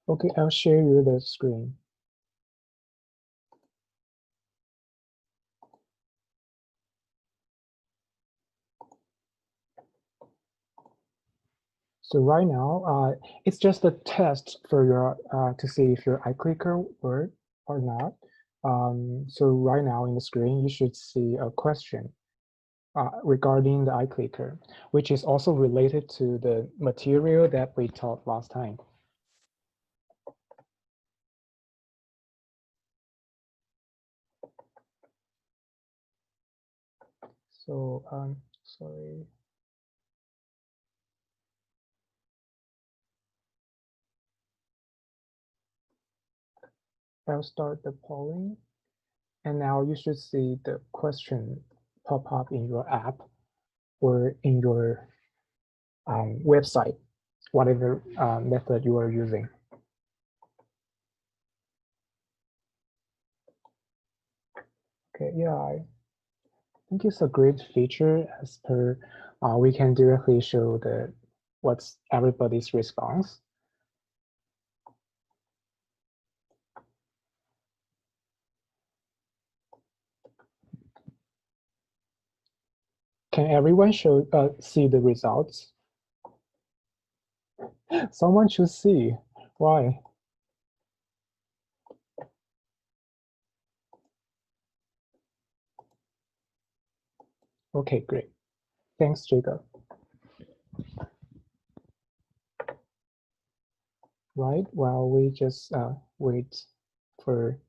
Okay, I'll share you the screen. So right now, it's just a test for your to see if your iClicker work or not. So right now in the screen, you should see a question regarding the iClicker, which is also related to the material that we taught last time. So sorry. I'll start the polling. And now you should see the question pop up in your app or in your website, whatever method you are using. Okay, yeah, I think it's a great feature as per we can directly show what's everybody's response. Can everyone see the results? Someone should see. Why? Okay, great. Thanks, Jacob. Right, while we just wait for,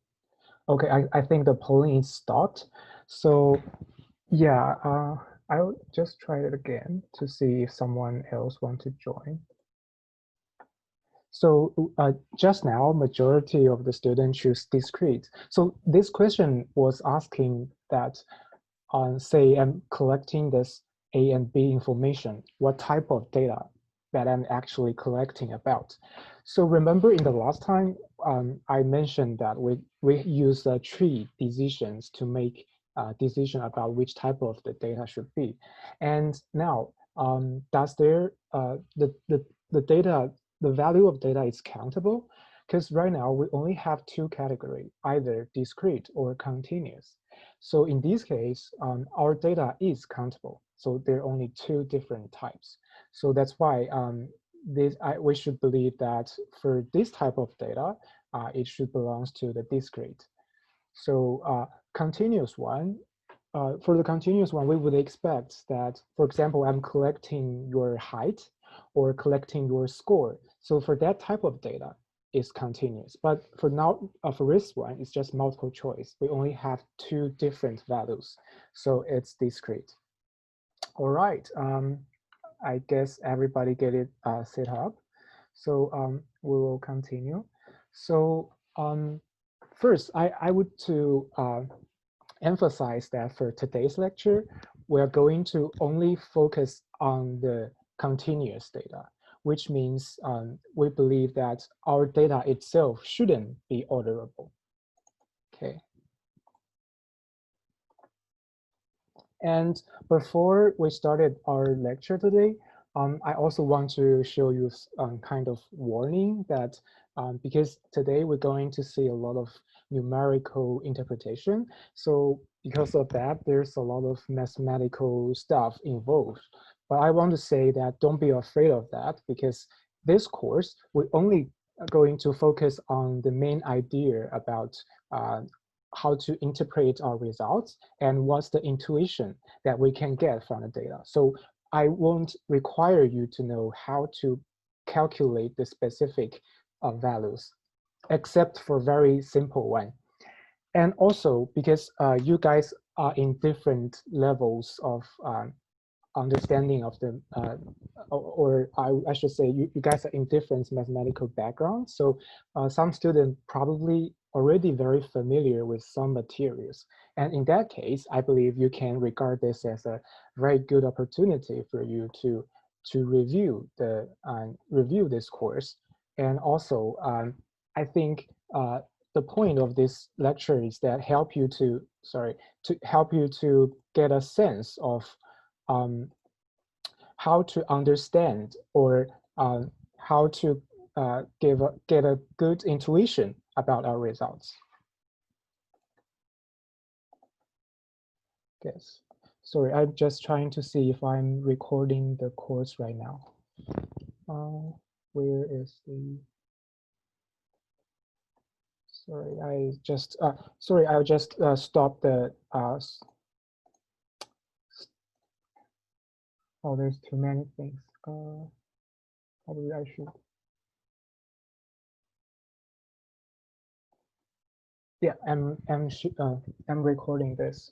okay, I think the polling is stopped. So yeah, I'll just try it again to see if someone else wants to join. So just now, majority of the students choose discrete. So this question was asking that, say I'm collecting this A and B information, what type of data that I'm actually collecting about. So remember in the last time, I mentioned that we use tree decisions to make a decision about which type of the data should be. And now, does the data, the value of data is countable? Because right now we only have two categories, either discrete or continuous. So in this case, our data is countable. So there are only two different types. So that's why we should believe that for this type of data, it should belong to the discrete. So continuous one, for the continuous one, we would expect that, for example, I'm collecting your height or collecting your score. So for that type of data, it's continuous. But for now, for this one, it's just multiple choice. We only have two different values. So it's discrete. All right. I guess everybody get it set up. So we will continue. So first, I would to emphasize that for today's lecture, we're going to only focus on the continuous data, which means we believe that our data itself shouldn't be orderable. Okay. And before we started our lecture today, I also want to show you kind of warning that because today we're going to see a lot of numerical interpretation. So because of that, there's a lot of mathematical stuff involved. But I want to say that don't be afraid of that, because this course, we're only going to focus on the main idea about how to interpret our results and what's the intuition that we can get from the data. So I won't require you to know how to calculate the specific values, except for very simple one. And also because you guys are in different levels of understanding of the, or I should say, you guys are in different mathematical backgrounds. So some students probably already very familiar with some materials. And in that case, I believe you can regard this as a very good opportunity for you to review this course. And also, I think the point of this lecture is that to help you to get a sense of how to understand or how to get a good intuition about our results. Yes. Sorry, I'm just trying to see if I'm recording the course right now. Where is the? Sorry, I just I'll just stop the. Oh, there's too many things. Probably I should. Yeah, I'm recording this.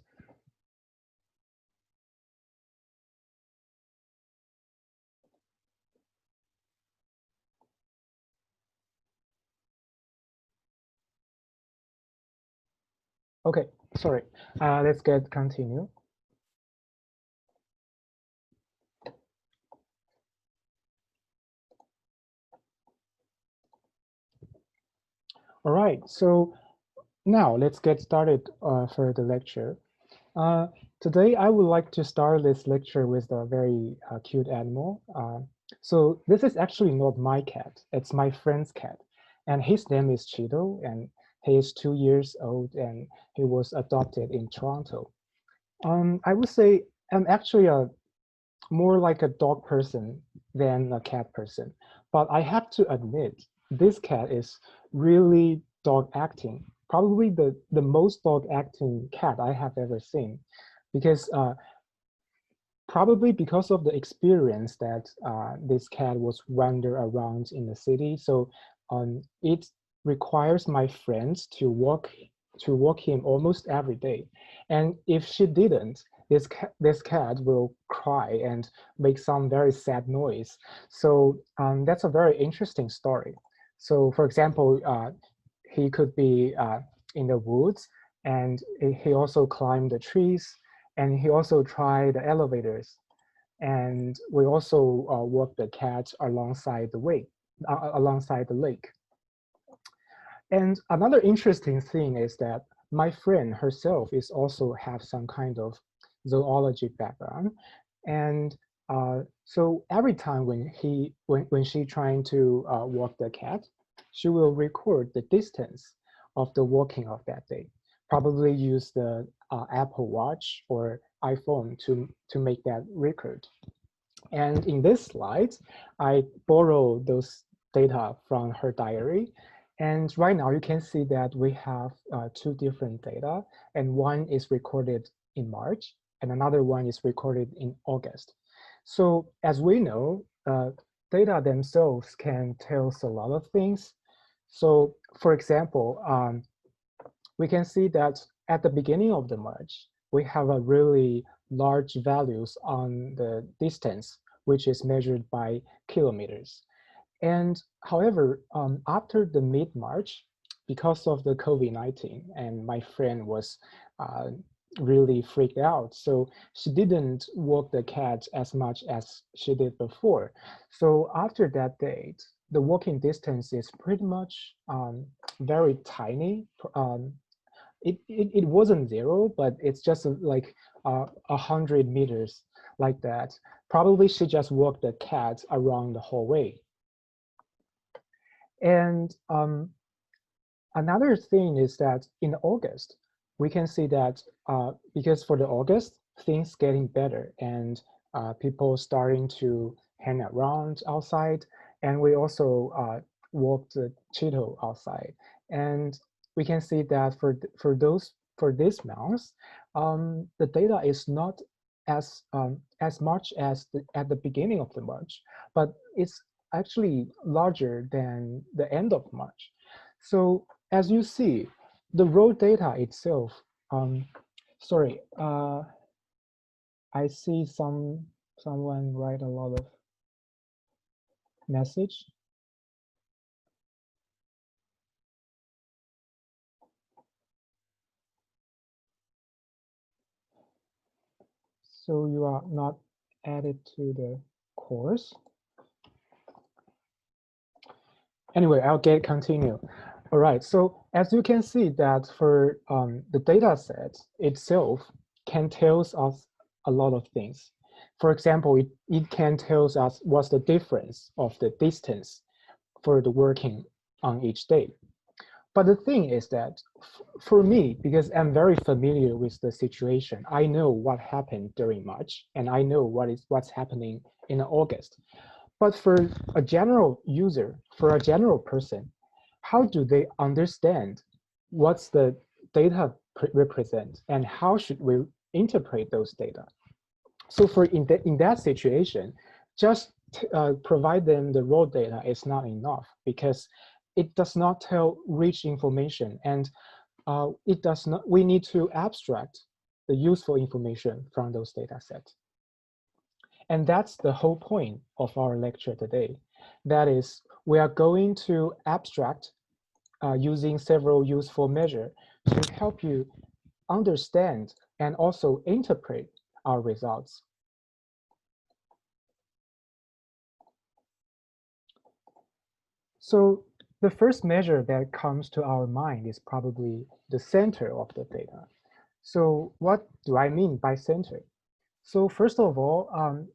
Okay, sorry. Let's continue. All right, so now let's get started for the lecture. Today, I would like to start this lecture with a very cute animal. So this is actually not my cat, it's my friend's cat. And his name is Cheeto, and he is 2 years old, and he was adopted in Toronto. I would say I'm actually more like a dog person than a cat person. But I have to admit, this cat is really dog acting. Probably the most dog acting cat I have ever seen, because probably because of the experience that this cat was wander around in the city. So it requires my friends to walk him almost every day. And if she didn't, this cat will cry and make some very sad noise. So that's a very interesting story. So for example, he could be in the woods, and he also climbed the trees, and he also tried the elevators. And we also walked the cat alongside the alongside the lake. And another interesting thing is that my friend herself is also have some kind of zoology background. And so every time when she trying to walk the cat, she will record the distance of the walking of that day. Probably use the Apple Watch or iPhone to make that record. And in this slide, I borrow those data from her diary. And right now you can see that we have two different data, and one is recorded in March and another one is recorded in August. So as we know, data themselves can tell us a lot of things. So for example, we can see that at the beginning of the March, we have a really large values on the distance, which is measured by kilometers. And however, after the mid-March, because of the COVID-19, and my friend was really freaked out, so she didn't walk the cat as much as she did before. So after that date, the walking distance is pretty much very tiny. It wasn't zero, but it's just like 100 meters like that. Probably she just walked the cat around the whole way. And another thing is that in August, we can see that because for the August, things getting better, and people starting to hang around outside. And we also walked the Cheeto outside. And we can see that for this month, the data is not as much as at the beginning of the March, but it's actually larger than the end of March. So as you see, the raw data itself, sorry, I see someone write a lot of message. So you are not added to the course. Anyway, I'll continue. All right, so as you can see that for the data set itself can tell us a lot of things. For example, it can tell us what's the difference of the distance for the working on each day. But the thing is that for me, because I'm very familiar with the situation, I know what happened during March, and I know what's happening in August. But for a general user, for a general person, how do they understand what's the data represent, and how should we interpret those data? So in that situation, just provide them the raw data is not enough, because it does not tell rich information, and it does not. We need to abstract the useful information from those data sets. And that's the whole point of our lecture today. That is, we are going to abstract using several useful measures to help you understand and also interpret our results. So the first measure that comes to our mind is probably the center of the data. So what do I mean by center? So first of all,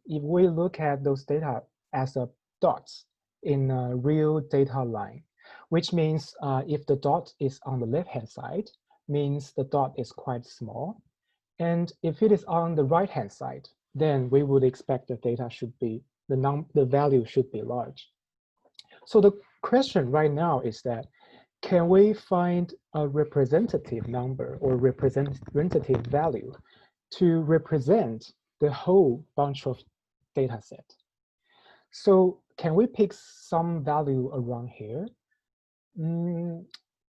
if we look at those data as a dots in a real data line, which means if the dot is on the left-hand side, means the dot is quite small. And if it is on the right-hand side, then we would expect the data should be, the value should be large. So the question right now is that, can we find a representative number or representative value to represent the whole bunch of data set? So can we pick some value around here?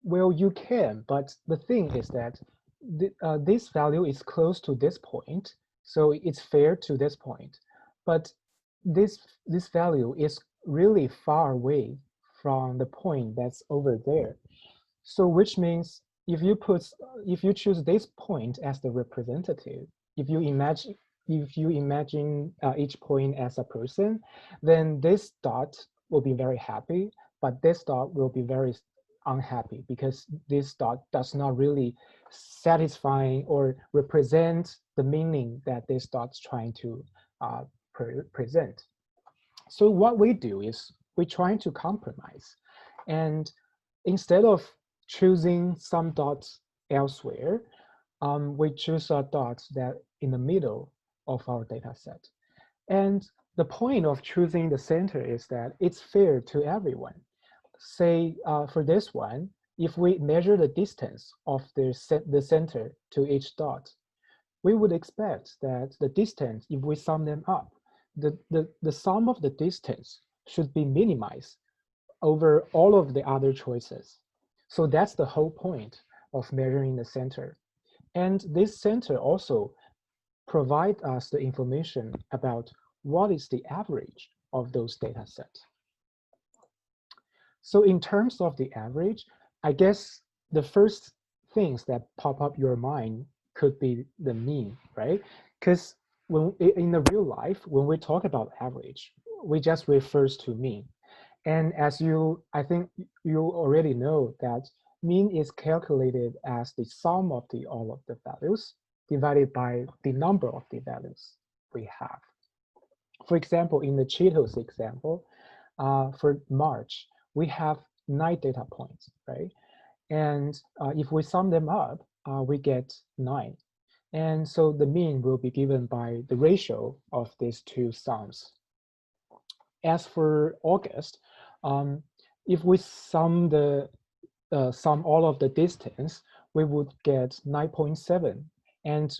Well, you can, but the thing is that this value is close to this point, so it's fair to this point. But this value is really far away from the point that's over there. So which means if you choose this point as the representative, if you imagine each point as a person, then this dot will be very happy, but this dot will be very unhappy, because this dot does not really satisfy or represent the meaning that this dot's trying to present. So what we do is we're trying to compromise, and instead of choosing some dots elsewhere, we choose a dot that in the middle of our data set. And the point of choosing the center is that it's fair to everyone. Say for this one, if we measure the distance of the center to each dot, we would expect that the distance, if we sum them up, the sum of the distance should be minimized over all of the other choices. So that's the whole point of measuring the center. And this center also provides us the information about what is the average of those data sets. So in terms of the average, I guess the first things that pop up your mind could be the mean, right? Because in the real life, when we talk about average, we just refers to mean. And as I think you already know that mean is calculated as the sum of all of the values divided by the number of the values we have. For example, in the Cheetos example, for March, we have 9 data points, right? And if we sum them up, we get 9. And so the mean will be given by the ratio of these two sums. As for August, if we sum all of the distance, we would get 9.7. And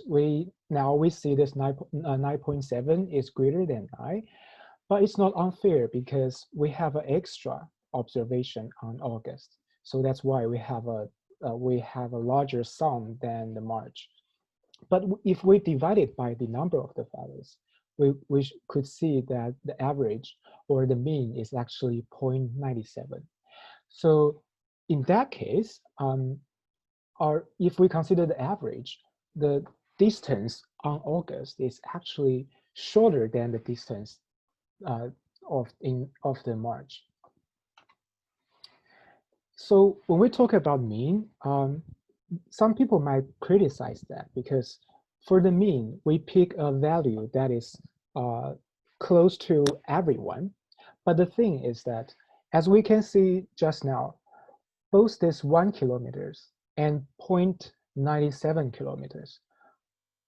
now we see this 9.7 is greater than 9, but it's not unfair because we have an extra observation on August. So that's why we have a larger sum than the March. But if we divide it by the number of the values, we could see that the average or the mean is actually 0.97. So in that case, if we consider the average, the distance on August is actually shorter than the distance of the March. So when we talk about mean, some people might criticize that because for the mean, we pick a value that is close to everyone. But the thing is that As we can see just now, both this 1 kilometers and 0.97 kilometers,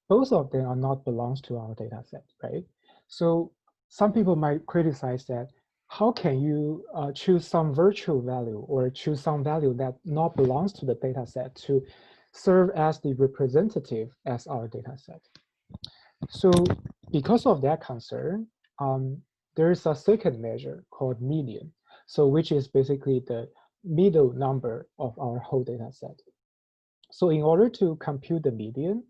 both of them are not belongs to our data set, right? So some people might criticize that, how can you choose some virtual value or choose some value that not belongs to the data set to serve as the representative as our data set? So because of that concern, there is a second measure called median. So which is basically the middle number of our whole data set. So in order to compute the median,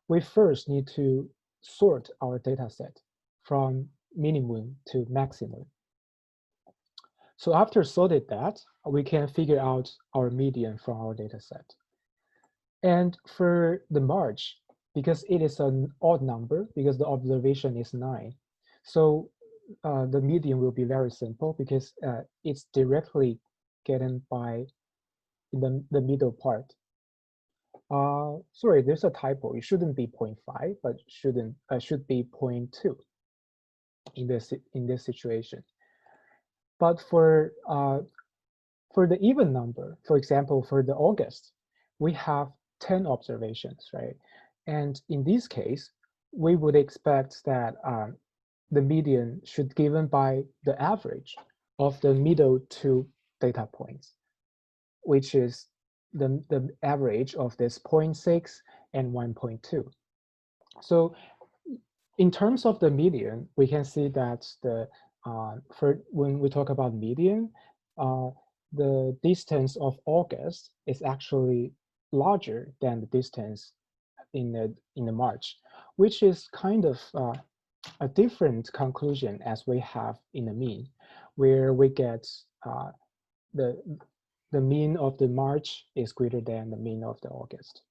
we first need to sort our data set from minimum to maximum. So after sorted that, we can figure out our median from our data set. And for the March, because it is an odd number, because the observation is 9, so the median will be very simple because it's directly getting by the middle part. Sorry, there's a typo. It shouldn't be 0.5, but should be 0.2 in this situation. But for the even number, for example, for the August, we have 10 observations, right? And in this case, we would expect that the median should given by the average of the middle two data points, which is the average of this 0.6 and 1.2. So in terms of the median, we can see that when we talk about median, the distance of August is actually larger than the distance in the March, which is kind of a different conclusion as we have in the mean, where we get the mean of the March is greater than the mean of the August.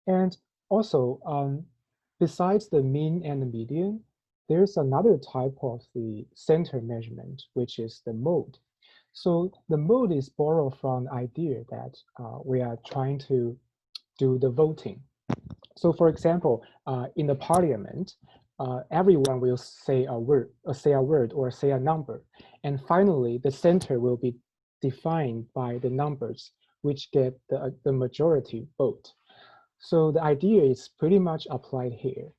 And also, besides the mean and the median, there's another type of the center measurement, which is the mode. So the mode is borrowed from the idea that we are trying to do the voting. So for example, in the parliament, everyone will say a word or say a number. And finally, the center will be defined by the numbers which get the majority vote. So the idea is pretty much applied here.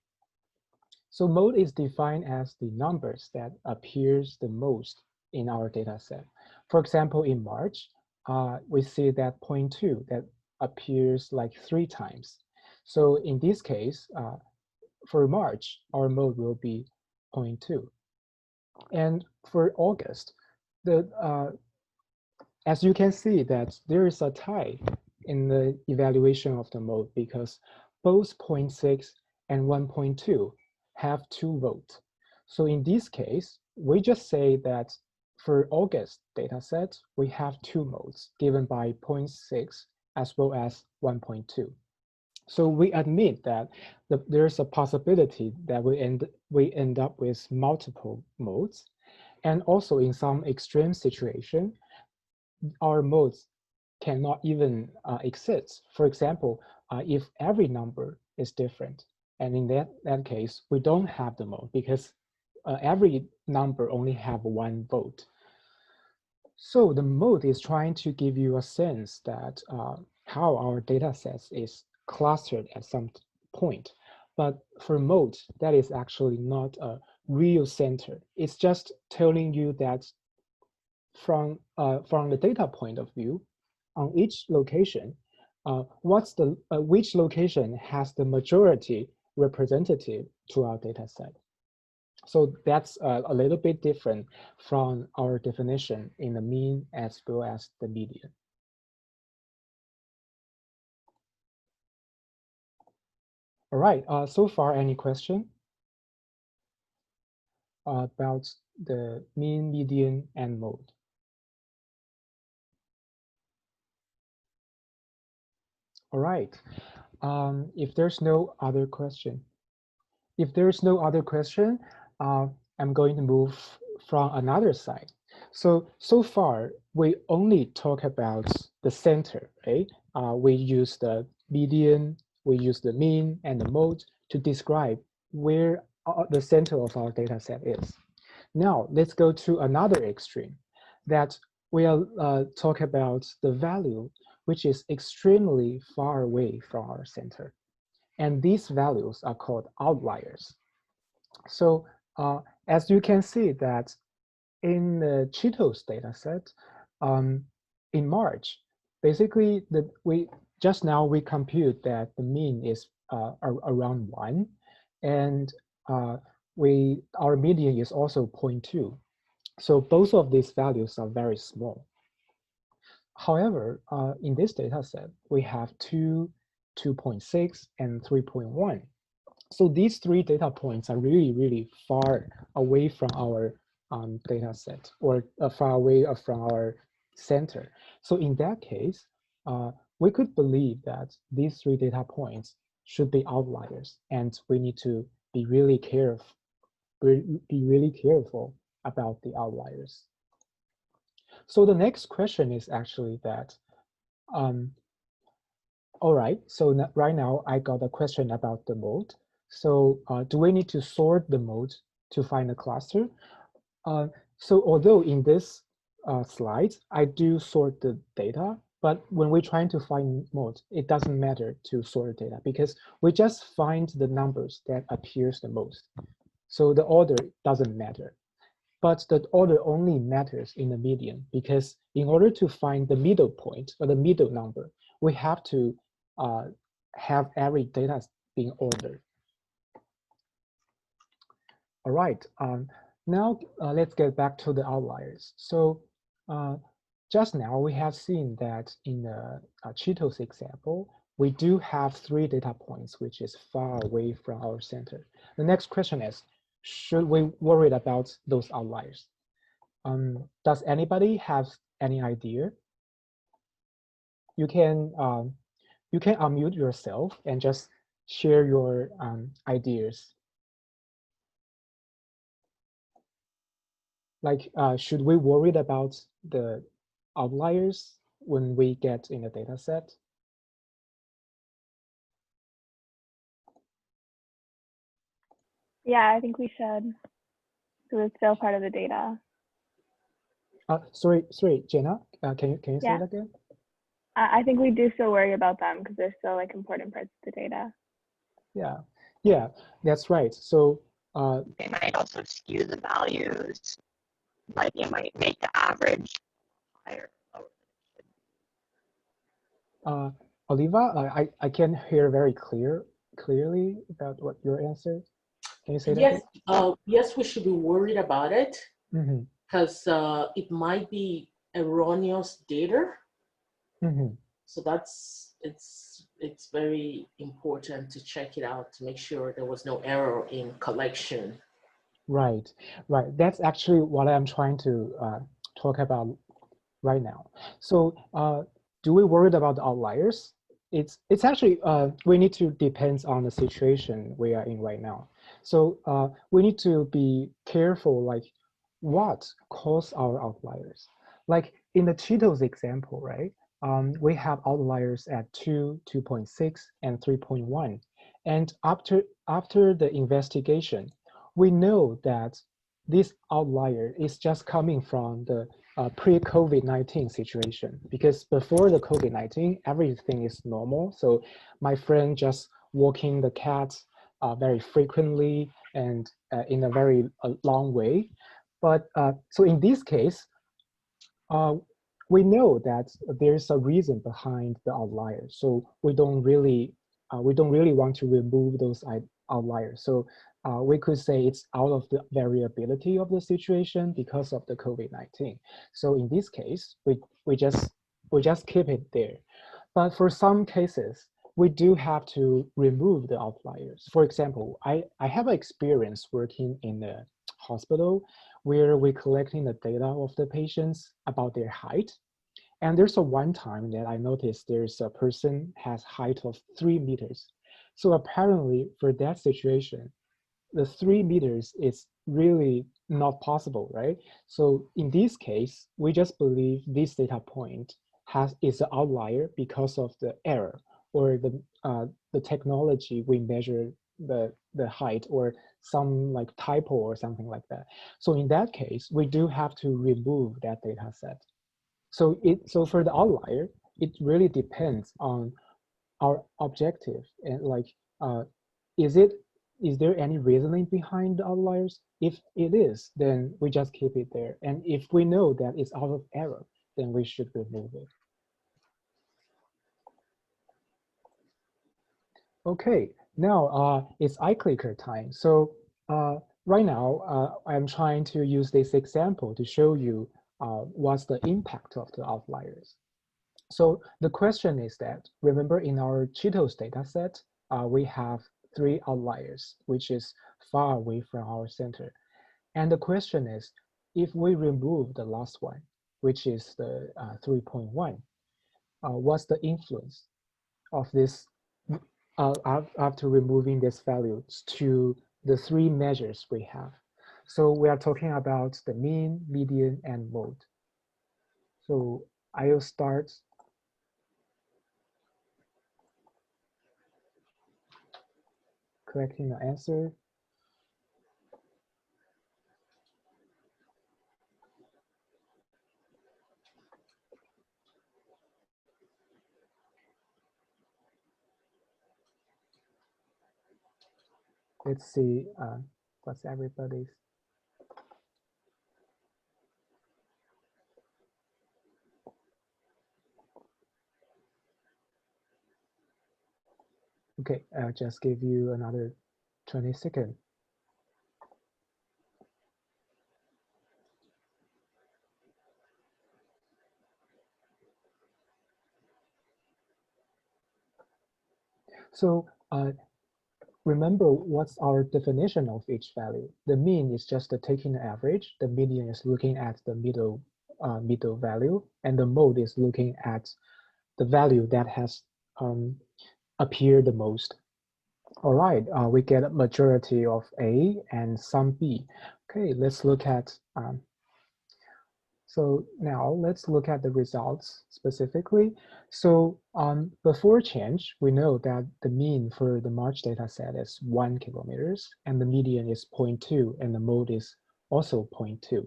So mode is defined as the numbers that appears the most in our data set. For example, in March, we see that 0.2 that appears like 3 times. So in this case, for March, our mode will be 0.2. And for August, as you can see that there is a tie in the evaluation of the mode because both 0.6 and 1.2 have 2 votes. So in this case, we just say that for August dataset, we have 2 modes given by 0.6 as well as 1.2. So we admit that there's a possibility that we end up with multiple modes. And also in some extreme situation, our modes cannot even exist. For example, if every number is different, and in that case, we don't have the mode because every number only have 1 vote. So the mode is trying to give you a sense that how our data sets is clustered at some point. But for mode, that is actually not a real center. It's just telling you that from the data point of view, on each location, which location has the majority representative to our data set. So that's a little bit different from our definition in the mean as well as the median. All right, so far, any question about the mean, median, and mode? All right, if there's no other question, I'm going to move from another side. So far, we only talk about the center, right? We use the median, we use the mean and the mode to describe where the center of our data set is. Now, let's go to another extreme, that we are talk about the value which is extremely far away from our center. And these values are called outliers. So as you can see that in the Cheetos dataset, in March, basically we compute that the mean is around 1, and our median is also 0.2. So both of these values are very small. However, in this data set, we have 2, 2.6, and 3.1. So these 3 data points are really, really far away from our data set, or far away from our center. So in that case, we could believe that these 3 data points should be outliers, and we need to be really careful about the outliers. So the next question is actually that, all right, so right now I got a question about the mode. So do we need to sort the mode to find a cluster? So although in this slide, I do sort the data, but when we're trying to find modes, it doesn't matter to sort data because we just find the numbers that appears the most. So the order doesn't matter. But the order only matters in the median because in order to find the middle point or the middle number, we have to have every data being ordered. All right, now let's get back to the outliers. So just now we have seen that in the Cheetos example, we do have 3 data points, which is far away from our center. The next question is, should we worry about those outliers? Does anybody have any idea? You can unmute yourself and just share your ideas. Like, should we worry about the outliers when we get in a data set? Yeah, I think we should, because it's still part of the data. Sorry, Jenna, can you say Yeah. it again? I think we do still worry about them because they're still like important parts of the data. Yeah, that's right. So they might also skew the values. Like it might make the average higher or lower. Oliva, I can hear very clearly about what your answer. Can you say that? Yes, yes, we should be worried about it Mm-hmm. because it might be erroneous data. Mm-hmm. So it's very important to check it out to make sure there was no error in collection. Right. That's actually what I'm trying to talk about right now. So do we worry about the outliers? It's actually, we need to depends on the situation we are in right now. So we need to be careful, like what cause our outliers. Like in the Cheetos example, right? We have outliers at 2, 2.6, and 3.1. And after the investigation, we know that this outlier is just coming from the pre-COVID-19 situation, because before the COVID-19, everything is normal. So my friend just walking the cat very frequently and in a very long way. But so in this case, we know that there's a reason behind the outliers. So we don't really want to remove those outliers. So we could say it's out of the variability of the situation because of the COVID-19. So in this case, we just keep it there. But for some cases, we do have to remove the outliers. For example, I have experience working in a hospital where we're collecting the data of the patients about their height. And there's a one time that I noticed there's a person has height of 3 meters. So apparently for that situation, the 3 meters is really not possible, right? So in this case, we just believe this data point is an outlier because of the error or the technology we measure the the height or some like typo or something like that. So in that case, we do have to remove that data set. So for the outlier, it really depends on our objective and like, is there any reasoning behind the outliers? If it is, then we just keep it there. And if we know that it's out of error, then we should remove it. Okay, now it's iClicker time. So right now, I'm trying to use this example to show you what's the impact of the outliers. So the question is that, remember in our Cheetos data set, we have 3 outliers, which is far away from our center. And the question is, if we remove the last one, which is the 3.1, what's the influence of this after removing these values to the 3 measures we have? So we are talking about the mean, median, and mode. So I'll start collecting the answer. Let's see what's everybody's. Okay, I'll just give you another 20 seconds. So remember what's our definition of each value. The mean is just taking the average. The median is looking at the middle value, and the mode is looking at the value that has appeared the most. All right, we get a majority of A and some B. Okay, let's look at so now let's look at the results specifically. So before change, we know that the mean for the March data set is 1 kilometers, and the median is 0.2, and the mode is also 0.2.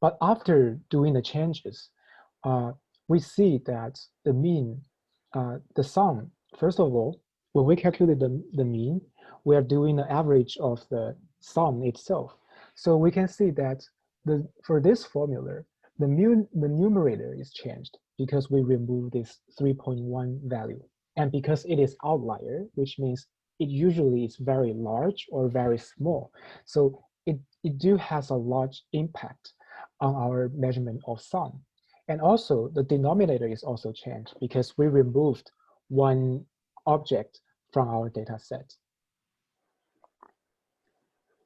But after doing the changes, we see that the mean, the sum, first of all, when we calculate the mean, we are doing the average of the sum itself. So we can see that for this formula, the numerator is changed because we remove this 3.1 value. And because it is outlier, which means it usually is very large or very small. So it do has a large impact on our measurement of sum. And also the denominator is also changed because we removed one object from our data set.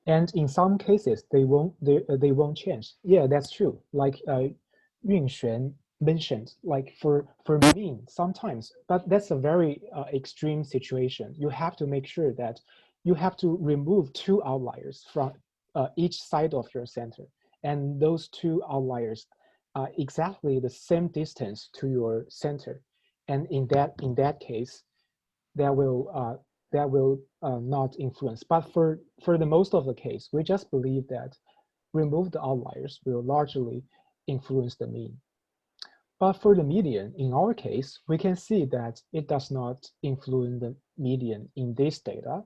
And in some cases, they won't change. Yeah, that's true. Like Yunxuan mentioned, like for mean sometimes, but that's a very extreme situation. You have to make sure that you have to remove 2 outliers from each side of your center. And those 2 outliers are exactly the same distance to your center. And in that case, that will not influence. But for the most of the case, we just believe that remove the outliers will largely influence the mean. But for the median, in our case, we can see that it does not influence the median in this data.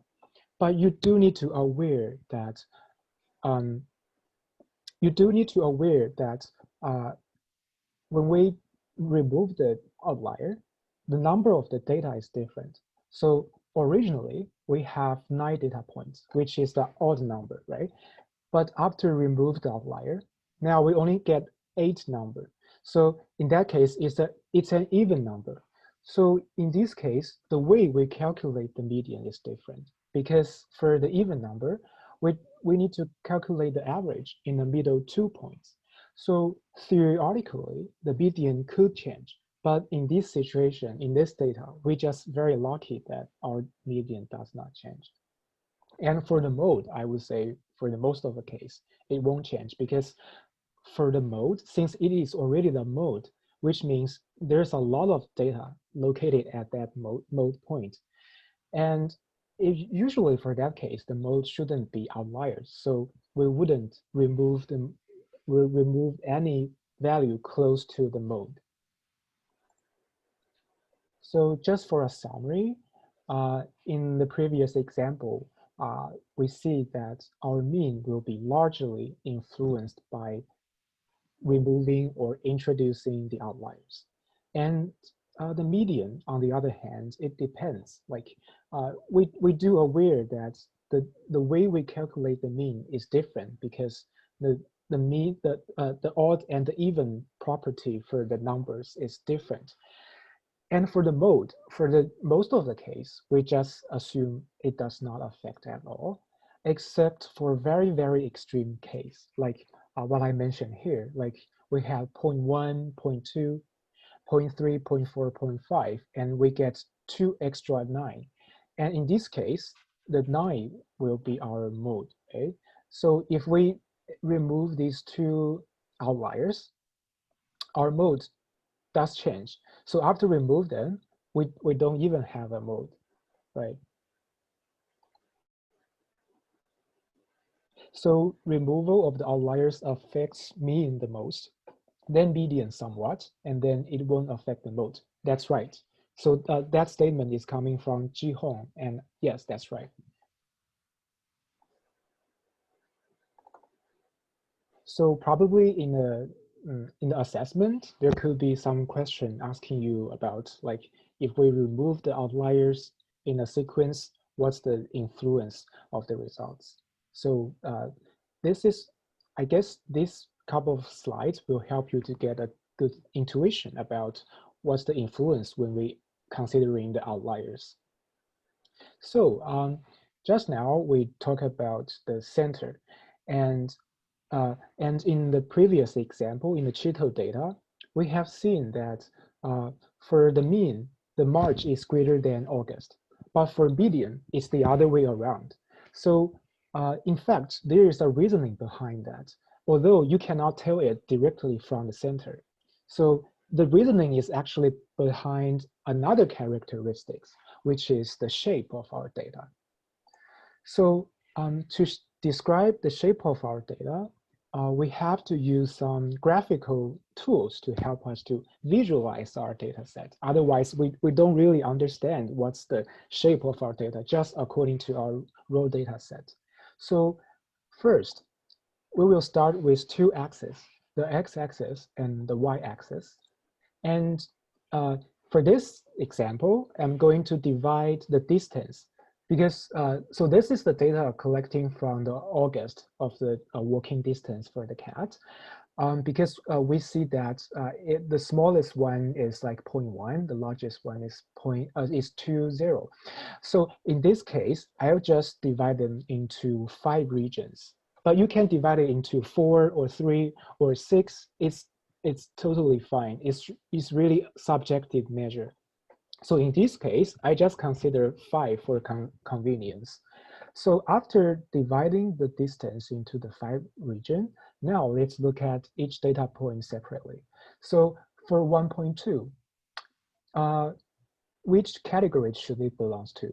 But you do need to aware that when we remove the outlier, the number of the data is different. So originally, we have 9 data points, which is the odd number, right? But after remove the outlier, now we only get 8 number. So in that case, it's an even number. So in this case, the way we calculate the median is different because for the even number, we need to calculate the average in the middle 2 points. So theoretically, the median could change. But in this situation, in this data, we're just very lucky that our median does not change. And for the mode, I would say for the most of the case, it won't change because for the mode, since it is already the mode, which means there's a lot of data located at that mode point. And usually for that case, the mode shouldn't be outliers. So we wouldn't remove remove any value close to the mode. So just for a summary, in the previous example, we see that our mean will be largely influenced by removing or introducing the outliers. And the median, on the other hand, it depends. Like we do aware that the way we calculate the mean is different because the mean, the odd and the even property for the numbers is different. And for the mode, for the most of the case, we just assume it does not affect at all, except for very, very extreme case, like what I mentioned here. Like we have 0.1, 0.2, 0.3, 0.4, 0.5, and we get 2 extra 9. And in this case, the 9 will be our mode. Okay? So if we remove these 2 outliers, our mode does change. So after remove them, we don't even have a mode, right? So removal of the outliers affects mean the most, then median somewhat, and then it won't affect the mode. That's right. So that statement is coming from Ji Hong, and yes, that's right. So probably in the assessment, there could be some question asking you about like if we remove the outliers in a sequence, what's the influence of the results? So this is, I guess, this couple of slides will help you to get a good intuition about what's the influence when we considering the outliers. So just now we talked about the center, and in the previous example, in the Cheeto data, we have seen that for the mean, the March is greater than August. But for median, it's the other way around. So in fact, there is a reasoning behind that, although you cannot tell it directly from the center. So the reasoning is actually behind another characteristics, which is the shape of our data. So to describe the shape of our data, we have to use some graphical tools to help us to visualize our data set. Otherwise, we don't really understand what's the shape of our data just according to our raw data set. So first, we will start with 2 axes, the x-axis and the y-axis. And for this example, I'm going to divide the distance because, so this is the data collecting from the August of the walking distance for the cat. Because we see that the smallest one is like 0.1, the largest one is 2.0. So in this case, I'll just divide them into 5 regions. But you can divide it into 4 or 3 or 6. It's totally fine. It's really subjective measure. So in this case, I just consider 5 for convenience. So after dividing the distance into the 5 region, now let's look at each data point separately. So for 1.2, which category should it belong to?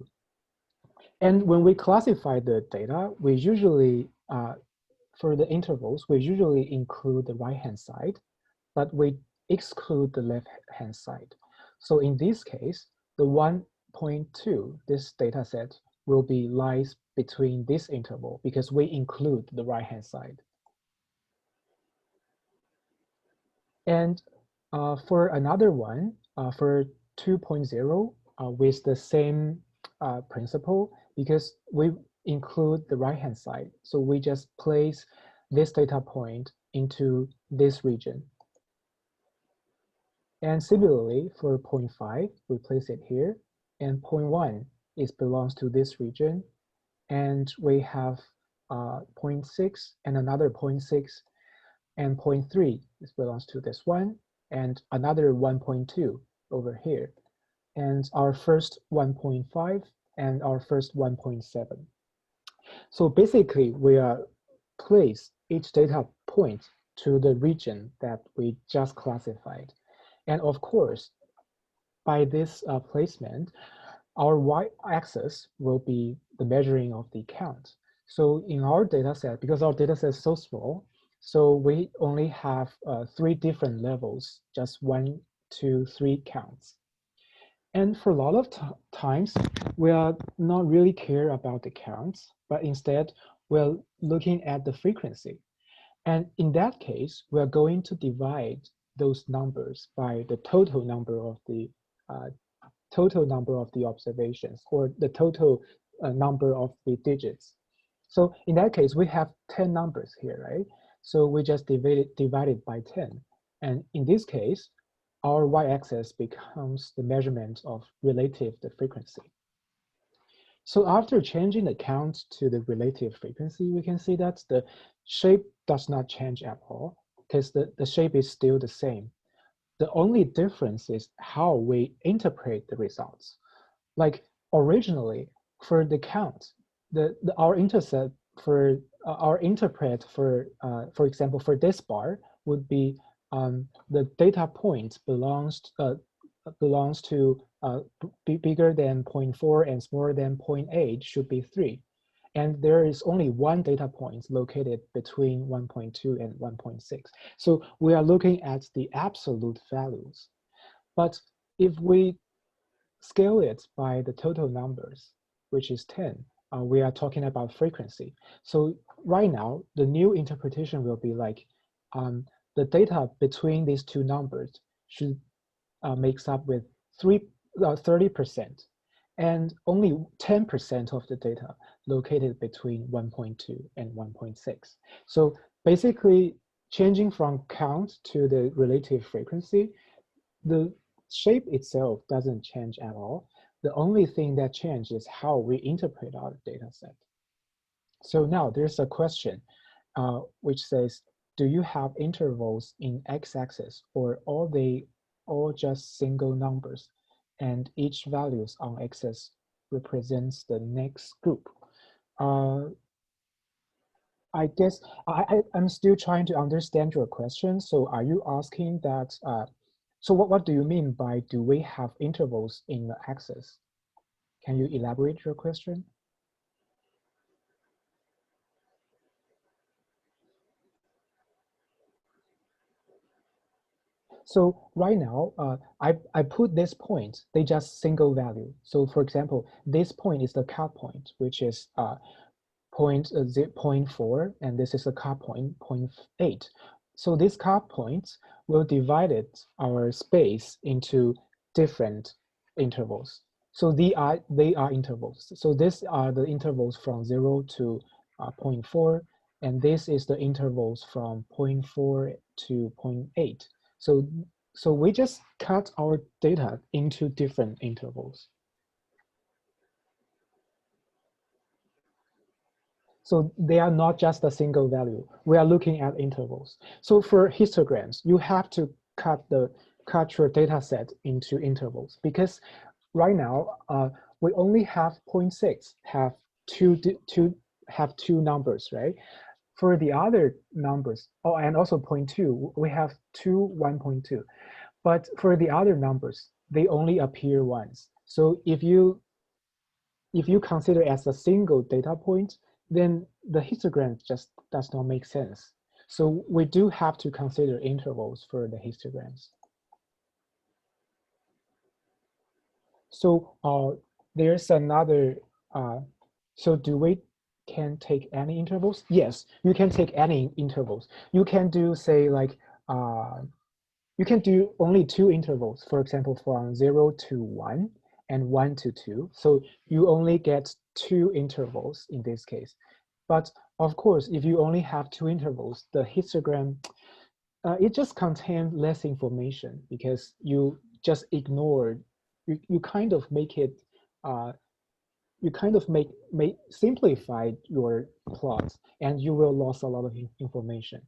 And when we classify the data, we usually, for the intervals, we usually include the right-hand side, but we exclude the left-hand side. So in this case, the 1.2, this data set will be lies between this interval because we include the right-hand side. And for another one, for 2.0, with the same principle, because we include the right-hand side, so we just place this data point into this region. And similarly, for 0.5, we place it here, and 0.1 belongs to this region, and we have 0.6 and another 0.6, and 0.3 belongs to this one, and another 1.2 over here, and our first 1.5 and our first 1.7. So basically, we place each data point to the region that we just classified. And of course, by this placement, our y-axis will be the measuring of the count. So in our data set, because our data set is so small, so we only have 3 different levels, just 1, 2, 3 counts. And for a lot of times, we are not really care about the counts, but instead we're looking at the frequency. And in that case, we're going to divide those numbers by the total number of the observations, or the total number of the digits. So in that case, we have 10 numbers here, right? So we just divide it by 10. And in this case, our y-axis becomes the measurement of relative the frequency. So after changing the count to the relative frequency, we can see that the shape does not change at all, because the shape is still the same. The only difference is how we interpret the results. Like originally, for the count, our intercept for our interpret for example, for this bar would be the data point belongs to bigger than 0.4 and smaller than 0.8 should be 3. And there is only one data point located between 1.2 and 1.6. So we are looking at the absolute values. But if we scale it by the total numbers, which is 10, we are talking about frequency. So right now, the new interpretation will be like the data between these two numbers should makes up with 30%, and only 10% of the data located between 1.2 and 1.6. So basically, changing from count to the relative frequency, the shape itself doesn't change at all. The only thing that changes is how we interpret our data set. So now there's a question which says, do you have intervals in x-axis, or are they all just single numbers, and each values on axis represents the next group? I guess I'm still trying to understand your question. So are you asking that, so what do you mean by do we have intervals in the axis? Can you elaborate your question? So right now, I put this point, they just single value. So for example, this point is the cut point, which is 0.4, and this is a cut point, 0.8. So these cut points will divide our space into different intervals. So they are intervals. So these are the intervals from 0 to 0.4, and this is the intervals from 0.4 to 0.8. So we just cut our data into different intervals. So they are not just a single value. We are looking at intervals. So for histograms, you have to cut your data set into intervals, because right now we only have 0.6 have two numbers, right? For the other numbers, oh, and also 0.2, we have 1.2. But for the other numbers, they only appear once. So if you consider as a single data point, then the histogram just does not make sense. So we do have to consider intervals for the histograms. So there's another, so do we can take any intervals? Yes, you can take any intervals. You can do, say, like, you can do only 2 intervals, for example, from 0 to 1 and 1 to 2. So you only get 2 intervals in this case. But of course, if you only have 2 intervals, the histogram, it just contains less information, because you just ignore, you kind of make it, you kind of make simplify your plots, and you will lose a lot of information.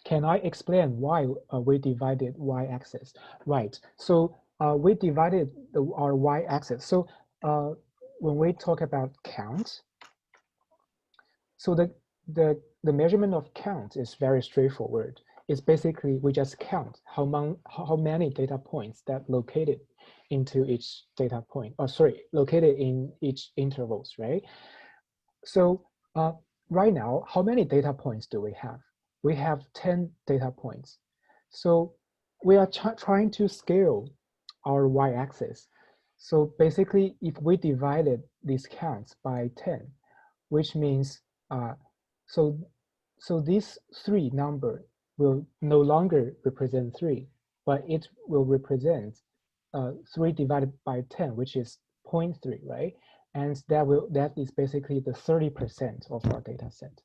Can I explain why we divided y-axis? Right. So we divided our y-axis. So when we talk about count, so the measurement of count is very straightforward. It's basically we just count how many data points that located into each data point, or sorry, located in each intervals, right? So right now, how many data points do we have? We have 10 data points. So we are trying to scale our y-axis. So basically, if we divided these counts by 10, which means so this 3 number will no longer represent 3, but it will represent 3 divided by 10, which is 0.3, right? And that is basically the 30% of our data set.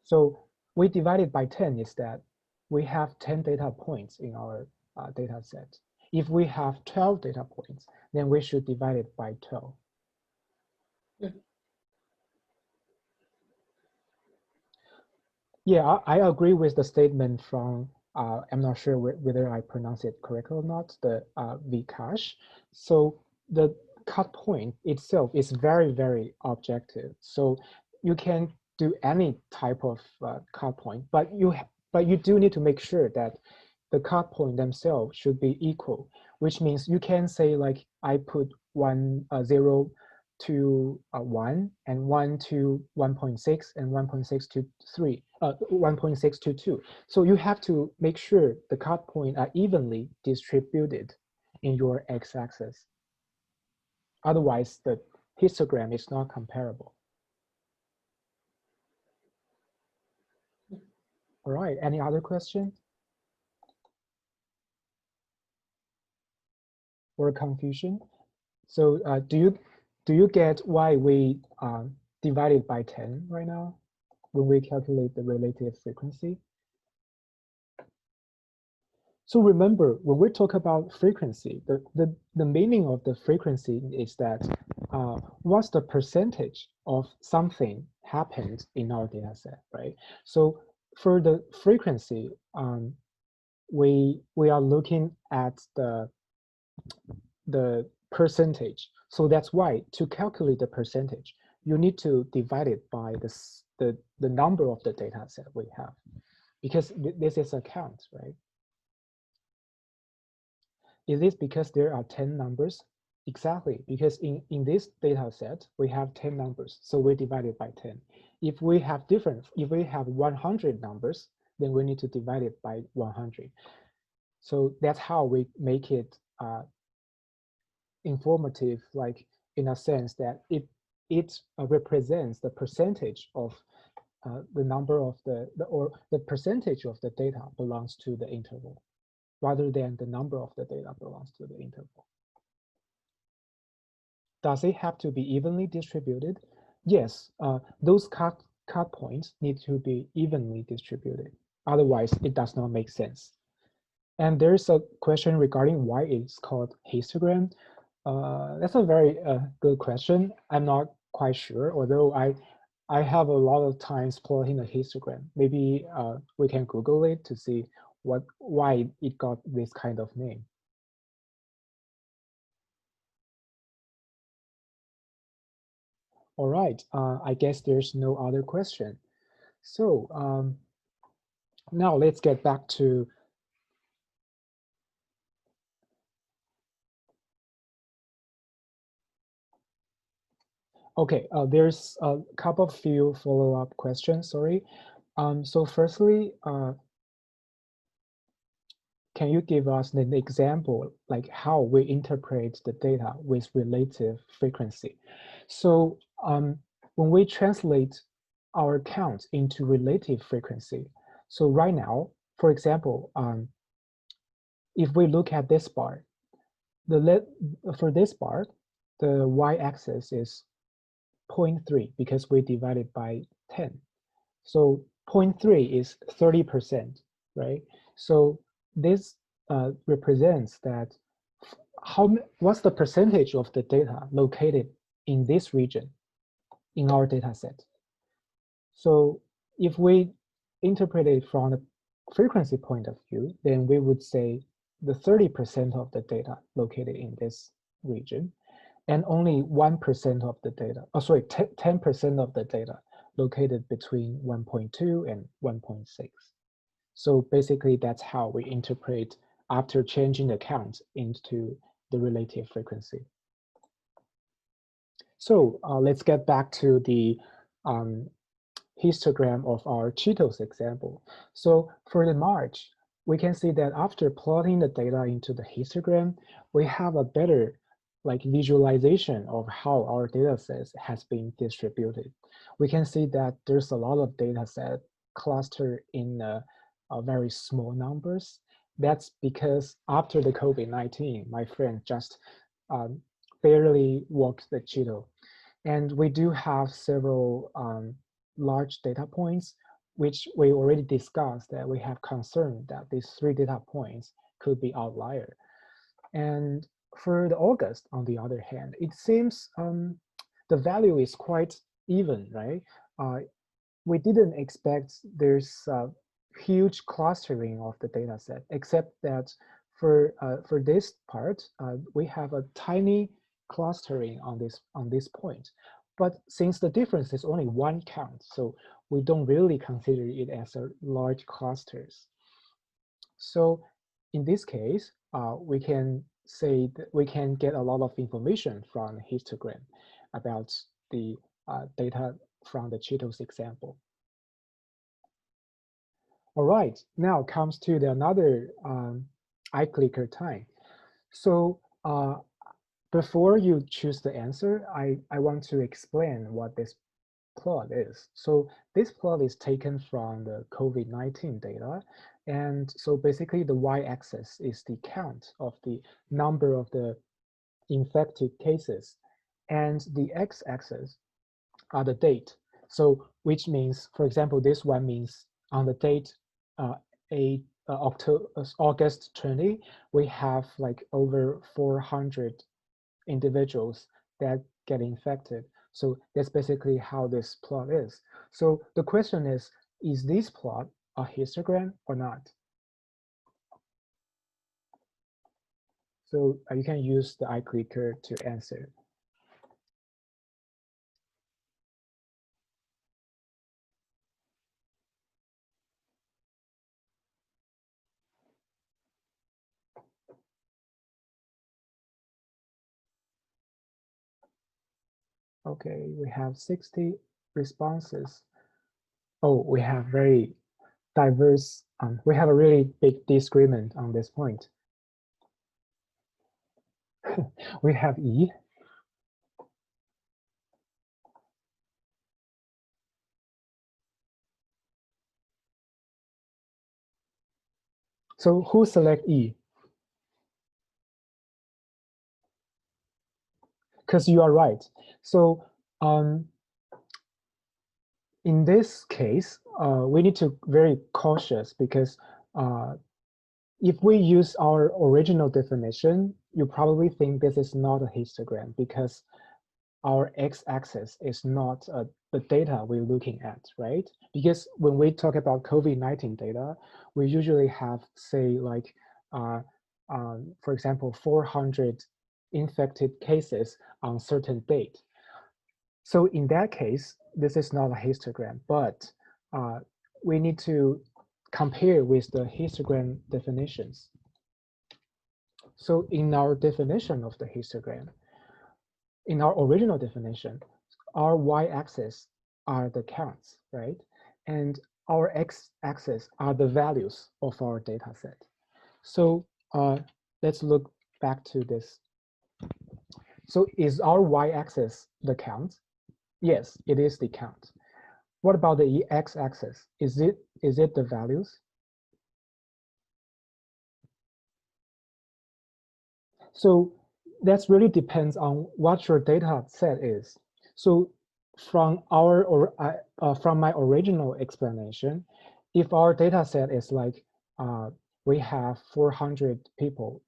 So we divided by 10 is that we have 10 data points in our data set. If we have 12 data points, then we should divide it by 12. Yeah, I agree with the statement from, I'm not sure whether I pronounce it correctly or not, the Vikash. So the cut point itself is very, very objective. So you can do any type of cut point, but you do need to make sure that the cut point themselves should be equal, which means you can say like I put 0 to 1 and 1 to 1.6 and 1.6 to 3, 1.6 to 2. So you have to make sure the cut points are evenly distributed in your x-axis. Otherwise, the histogram is not comparable. All right, any other questions? Or confusion? So do you get why we divided by 10 right now when we calculate the relative frequency? So remember, when we talk about frequency, the meaning of the frequency is that what's the percentage of something happened in our data set, right? So for the frequency, we are looking at the percentage. So that's why to calculate the percentage, you need to divide it by the number of the data set we have, because this is a count, right? Is this because there are 10 numbers? Exactly, because in this data set, we have 10 numbers, so we divide it by 10. If we have 100 numbers, then we need to divide it by 100. So that's how we make it informative, like in a sense that it represents the percentage of the number of or the percentage of the data belongs to the interval, rather than the number of the data belongs to the interval. Does it have to be evenly distributed? Yes, those cut points need to be evenly distributed. Otherwise, it does not make sense. And there's a question regarding why it's called histogram. That's a very good question. I'm not quite sure, although I have a lot of times plotting a histogram. Maybe we can Google it to see why it got this kind of name. All right, I guess there's no other question. So now let's get back to okay, there's a couple of few follow-up questions, sorry. So firstly, can you give us an example, like how we interpret the data with relative frequency? So when we translate our count into relative frequency, so right now, for example, if we look at this bar, for this bar, the y-axis is 0.3 because we divided by 10. So 0.3 is 30%, right? So this represents that what's the percentage of the data located in this region in our data set. So if we interpret it from the frequency point of view, then we would say the 30% of the data located in this region, and only 1% of the data, 10% of the data located between 1.2 and 1.6. So basically, that's how we interpret after changing the count into the relative frequency. So let's get back to the histogram of our Cheetos example. So for the March, we can see that after plotting the data into the histogram, we have a better visualization of how our data sets has been distributed. We can see that there's a lot of data set clustered in very small numbers. That's because after the COVID-19, my friend just barely walked the Cheeto. And we do have several large data points, which we already discussed that we have concern that these 3 data points could be outlier. And for the August, on the other hand, it seems the value is quite even, right? We didn't expect there's huge clustering of the data set, except that for this part, we have a tiny clustering on this point. But since the difference is only 1 count, so we don't really consider it as a large clusters. So in this case, we can say that we can get a lot of information from histogram about the data from the Cheetos example. All right, now comes to the another iClicker time. So before you choose the answer, I want to explain what this plot is. So this plot is taken from the COVID-19 data. And so basically the y-axis is the count of the number of the infected cases. And the x-axis are the date. So which means, for example, this one means on the date August 20, we have over 400 individuals that get infected. So that's basically how this plot is. So the question is this plot a histogram or not? So you can use the iClicker to answer. Okay, we have 60 responses. Oh, we have very diverse, we have a really big disagreement on this point. We have E. So who select E? Because you are right. So in this case, we need to be very cautious because if we use our original definition, you probably think this is not a histogram because our x-axis is not the data we're looking at, right? Because when we talk about COVID-19 data, we usually have, say, for example, 400 infected cases on certain date. So in that case, this is not a histogram, but we need to compare with the histogram definitions. So in our definition of the histogram, in our original definition, our y-axis are the counts, right? And our x-axis are the values of our data set. So let's look back to this. So is our y-axis the count? Yes, it is the count. What about the x-axis? Is it the values? So that really depends on what your data set is. So from from my original explanation, if our data set is we have 400 people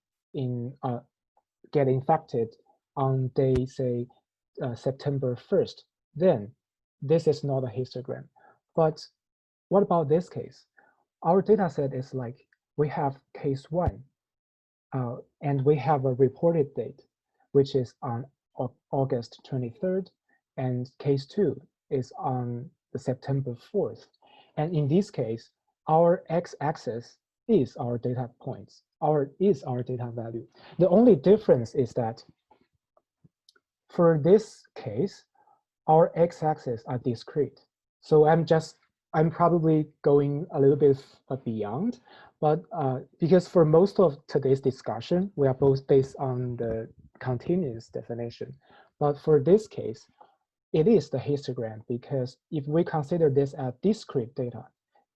get infected on day, say, September 1st, then this is not a histogram. But what about this case? Our data set is we have case 1, and we have a reported date, which is on August 23rd, and case 2 is on the September 4th. And in this case, our x-axis is our data points, is our data value. The only difference is that for this case, our x-axis are discrete. So I'm probably going a little bit beyond, but because for most of today's discussion, we are both based on the continuous definition. But for this case, it is the histogram, because if we consider this as discrete data,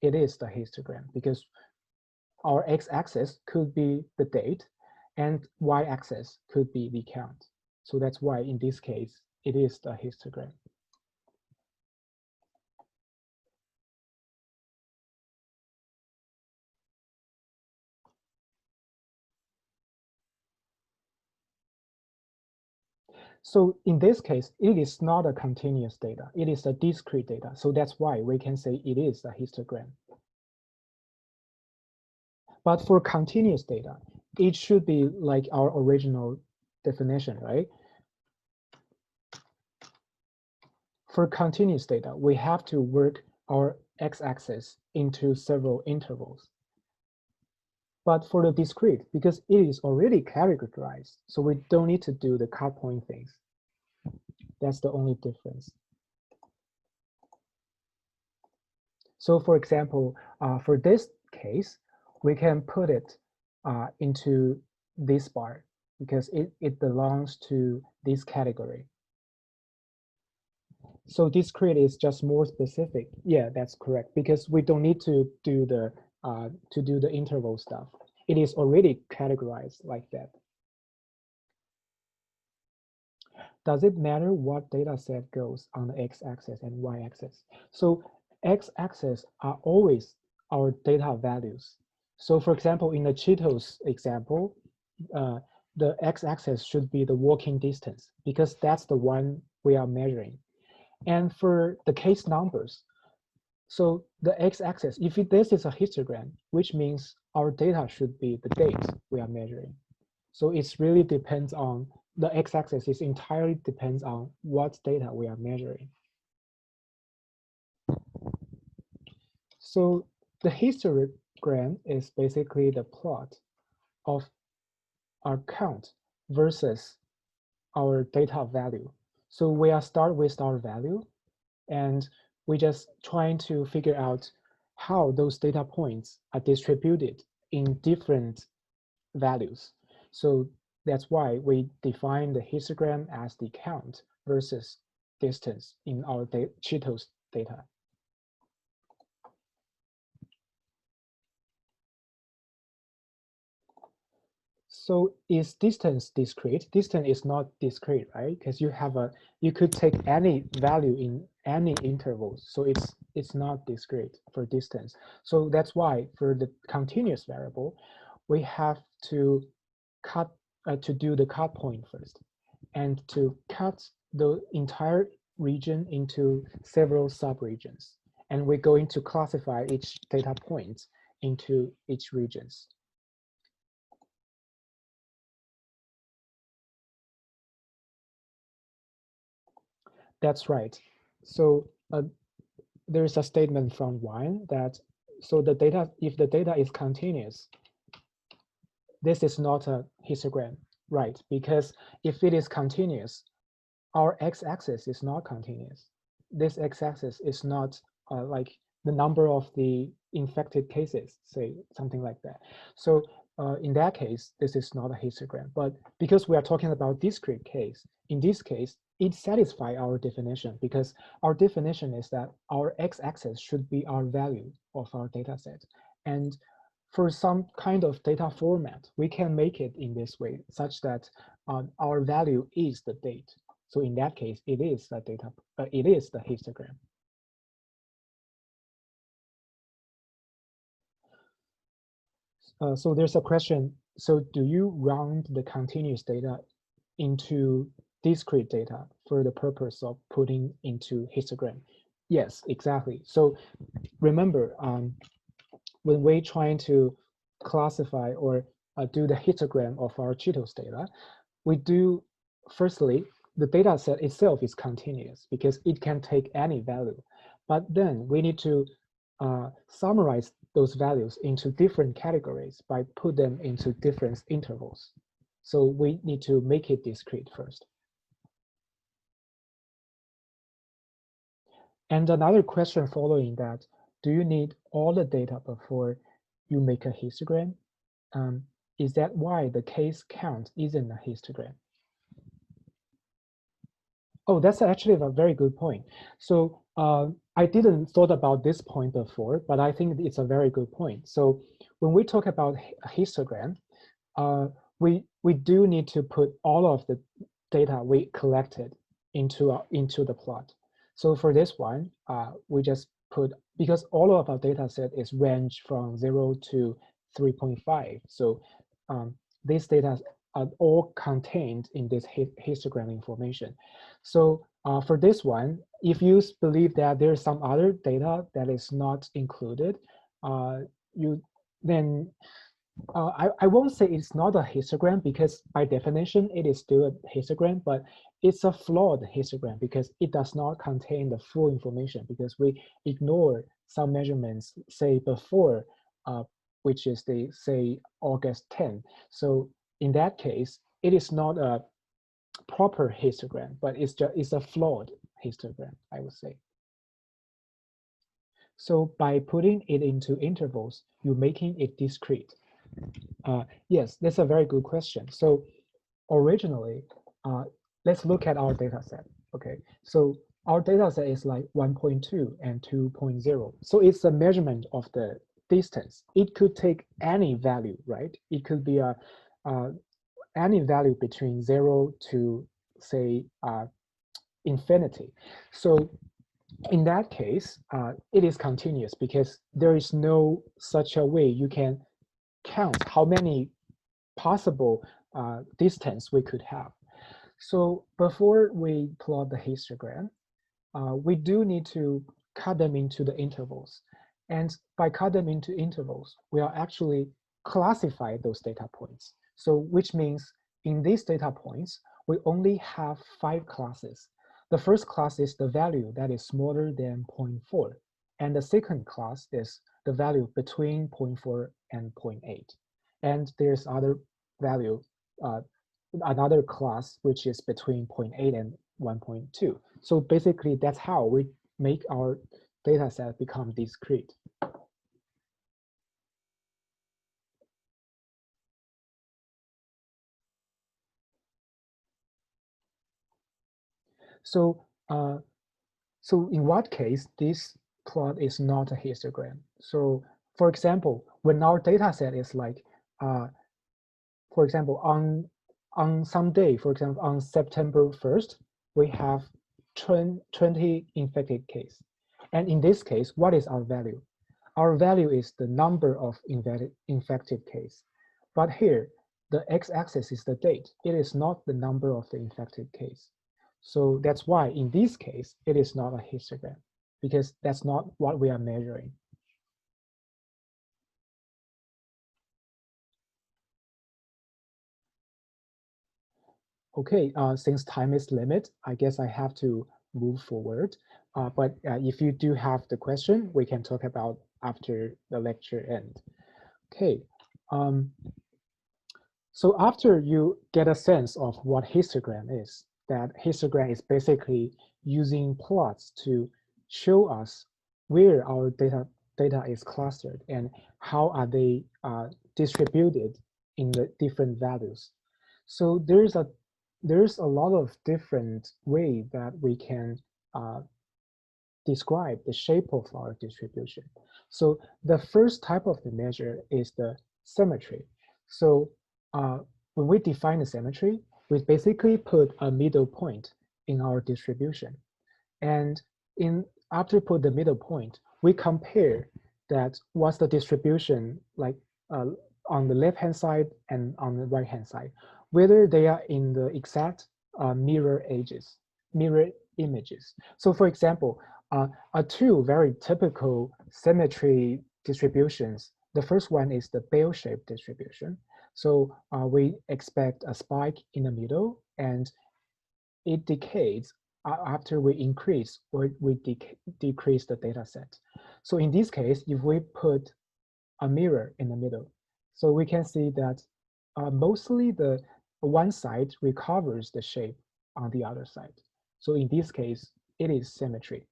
it is the histogram, because our x-axis could be the date and y-axis could be the count. So that's why in this case, it is the histogram. So in this case, it is not a continuous data. It is a discrete data. So that's why we can say it is a histogram. But for continuous data, it should be like our original definition, right? For continuous data, we have to work our x-axis into several intervals. But for the discrete, because it is already characterized, so we don't need to do the cut point things. That's the only difference. So for example, for this case, we can put it into this bar because it belongs to this category. So discrete is just more specific. Yeah, that's correct, because we don't need to do the interval stuff. It is already categorized like that. Does it matter what data set goes on the x-axis and y-axis? So x-axis are always our data values. So for example, in the Cheetos example, the x-axis should be the walking distance, because that's the one we are measuring. And for the case numbers, so the x-axis, if this is a histogram, which means our data should be the date we are measuring. So it really depends on, the x-axis is entirely depends on what data we are measuring. So the histogram is basically the plot of our count versus our data value. So we start with our value, and we just trying to figure out how those data points are distributed in different values. So that's why we define the histogram as the count versus distance in our Cheetos data. So is distance discrete? Distance is not discrete, right? Because you could take any value in any intervals. So it's not discrete for distance. So that's why for the continuous variable, we have to do the cut point first, and to cut the entire region into several subregions. And we're going to classify each data point into each regions. That's right. So there's a statement from Wine that, so the data, if the data is continuous, this is not a histogram, right? Because if it is continuous, our x-axis is not continuous. This x-axis is not like the number of the infected cases, say something like that. So in that case, this is not a histogram. But because we are talking about discrete case, in this case, it satisfies our definition, because our definition is that our x-axis should be our value of our data set. And for some kind of data format, we can make it in this way, such that our value is the date. So in that case, it is the data. It is the histogram. So there's a question. So do you round the continuous data into discrete data for the purpose of putting into histogram? Yes, exactly. So remember, when we're trying to classify or do the histogram of our Cheetos data, we do, firstly, the data set itself is continuous because it can take any value. But then we need to summarize those values into different categories by put them into different intervals. So we need to make it discrete first. And another question following that, do you need all the data before you make a histogram? Is that why the case count isn't a histogram? Oh, that's actually a very good point. So I didn't thought about this point before, but I think it's a very good point. So when we talk about a histogram, we do need to put all of the data we collected into the plot. So for this one, we just put, because all of our data set is range from 0 to 3.5. So these data are all contained in this histogram information. So for this one, if you believe that there's some other data that is not included, then I won't say it's not a histogram, because by definition it is still a histogram, but it's a flawed histogram because it does not contain the full information, because we ignore some measurements, say before, which is the, say, August 10. So in that case, it is not a proper histogram, but it's a flawed histogram, I would say. So by putting it into intervals, you're making it discrete. Yes, that's a very good question. So originally, let's look at our data set. Okay, so our data set is like 1.2 and 2.0. So it's a measurement of the distance. It could take any value, right? It could be any value between 0 to, say, infinity. So in that case, it is continuous because there is no such a way you can count how many possible distance we could have. So before we plot the histogram, we do need to cut them into the intervals. And by cut them into intervals, we are actually classify those data points. So which means in these data points, we only have 5 classes. The first class is the value that is smaller than 0.4. And the second class is the value between 0.4 and 0.8. And there's other value, another class, which is between 0.8 and 1.2. So basically, that's how we make our data set become discrete. So, so in what case this plot is not a histogram? So, for example, when our data set is like, for example, on some day, for example, on September 1st, we have 20 infected cases. And in this case, what is our value? Our value is the number of infected cases. But here, the x-axis is the date. It is not the number of the infected case. So that's why in this case, it is not a histogram, because that's not what we are measuring. Okay, since time is limit, I guess I have to move forward. But if you do have the question, we can talk about after the lecture end. Okay, so after you get a sense of what histogram is, that histogram is basically using plots to show us where our data is clustered and how are they distributed in the different values. So there's a lot of different way that we can describe the shape of our distribution. So the first type of the measure is the symmetry. So when we define the symmetry, we basically put a middle point in our distribution. And after put the middle point, we compare that what's the distribution like on the left-hand side and on the right-hand side, whether they are in the exact mirror images. So for example, are two very typical symmetry distributions. The first one is the bell-shaped distribution. So we expect a spike in the middle and it decays after we increase or we decrease the data set. So in this case, if we put a mirror in the middle, so we can see that mostly the one side recovers the shape on the other side. So in this case, it is symmetry.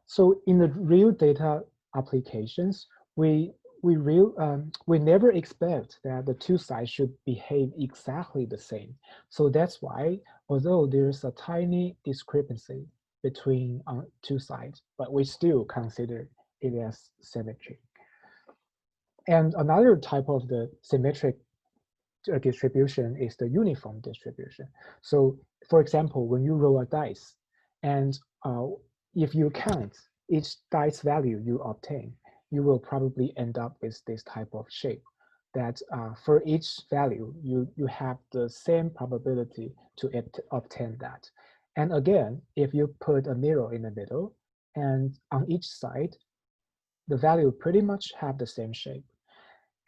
So in the real data applications, we never expect that the two sides should behave exactly the same. So that's why, although there's a tiny discrepancy between two sides, but we still consider it as symmetry. And another type of the symmetric distribution is the uniform distribution. So for example, when you roll a dice, and if you count each dice value you obtain, you will probably end up with this type of shape that for each value, you have the same probability to obtain that. And again, if you put a mirror in the middle, and on each side, the value pretty much have the same shape.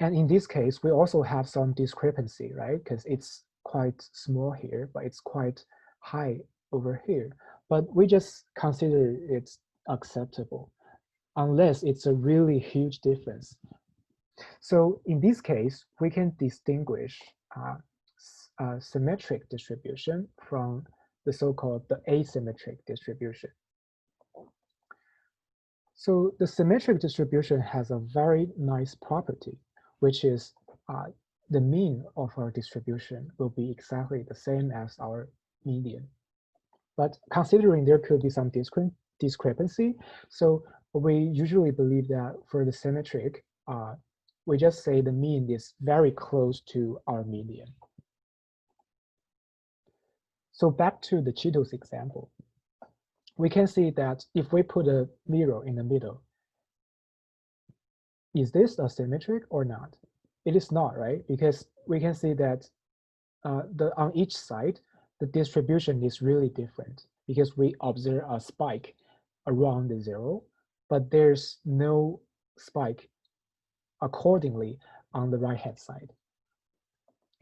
And in this case, we also have some discrepancy, right? Because it's quite small here, but it's quite high over here. But we just consider it's acceptable, unless it's a really huge difference. So in this case, we can distinguish symmetric distribution from the so-called the asymmetric distribution. So the symmetric distribution has a very nice property, which is the mean of our distribution will be exactly the same as our median. But considering there could be some discrepancy, so we usually believe that for the symmetric, we just say the mean is very close to our median. So back to the Cheetos example, we can see that if we put a mirror in the middle, is this a symmetric or not? It is not, right? Because we can see that on each side, the distribution is really different because we observe a spike around the zero, but there's no spike accordingly on the right-hand side.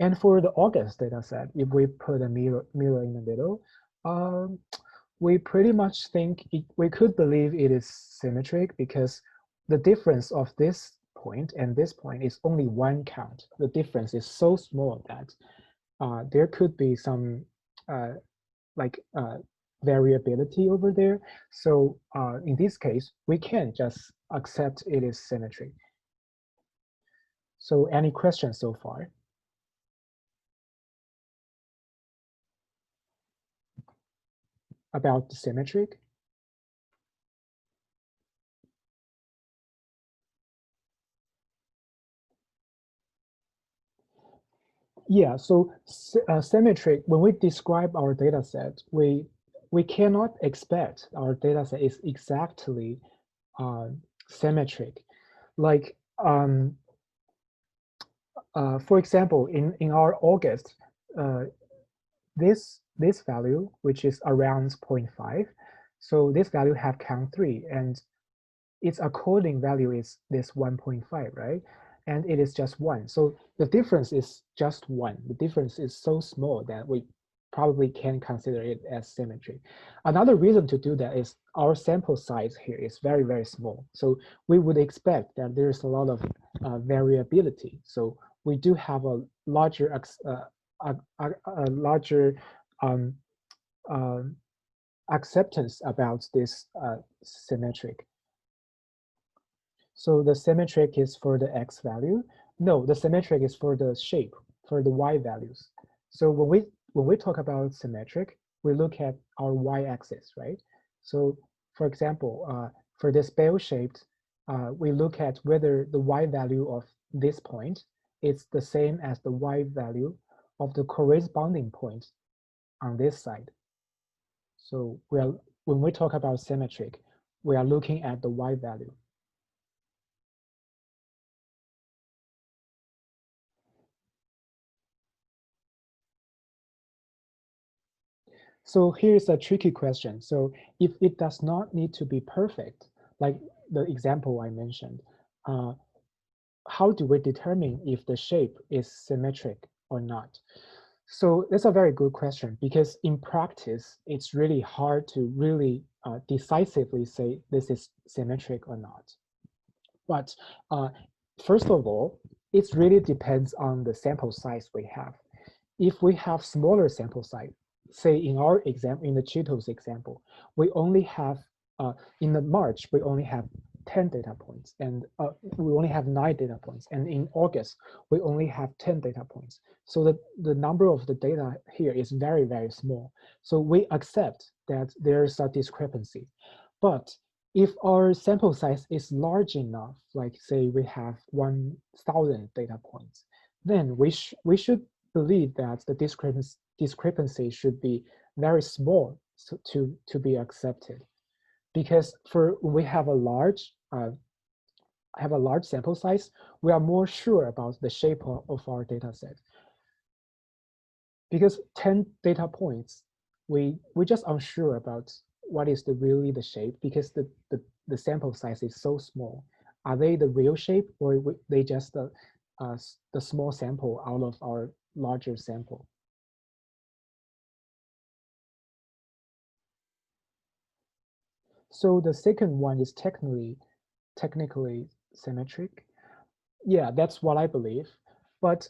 And for the August data set, if we put a mirror in the middle, we pretty much think we could believe it is symmetric because the difference of this point and this point is only one count. The difference is so small that there could be some variability over there. So in this case, we can just accept it is symmetry. So any questions so far? About the symmetric? Yeah, so symmetric, when we describe our data set, we cannot expect our data set is exactly symmetric. Like, for example, in our August, this value, which is around 0.5, so this value have count 3, and its according value is this 1.5, right? And it is just 1. So the difference is just 1. The difference is so small that we probably can consider it as symmetry. Another reason to do that is our sample size here is very, very small. So we would expect that there's a lot of variability. So we do have a larger acceptance about this symmetric. So the symmetric is for the x value. No, the symmetric is for the shape, for the y values. So when we talk about symmetric, we look at our y-axis, right? So for example, for this bell-shaped, we look at whether the y value of this point is the same as the y value of the corresponding point on this side. So when we talk about symmetric, we are looking at the y value. So here's a tricky question. So if it does not need to be perfect, like the example I mentioned, how do we determine if the shape is symmetric or not? So that's a very good question, because in practice, it's really hard to really decisively say this is symmetric or not. But first of all, it really depends on the sample size we have. If we have smaller sample size, say in our example, in the Cheetos example, we only have, in the March, we only have 10 data points, and we only have 9 data points. And in August, we only have 10 data points. So the number of the data here is very, very small. So we accept that there's a discrepancy. But if our sample size is large enough, like say we have 1,000 data points, then we should believe that the discrepancy should be very small to be accepted. Because when we have a large sample size, we are more sure about the shape of our data set. Because 10 data points, we just unsure about what is really the shape, because the sample size is so small. Are they the real shape, or they just the small sample out of our larger sample? So the second one is technically symmetric. Yeah, that's what I believe. But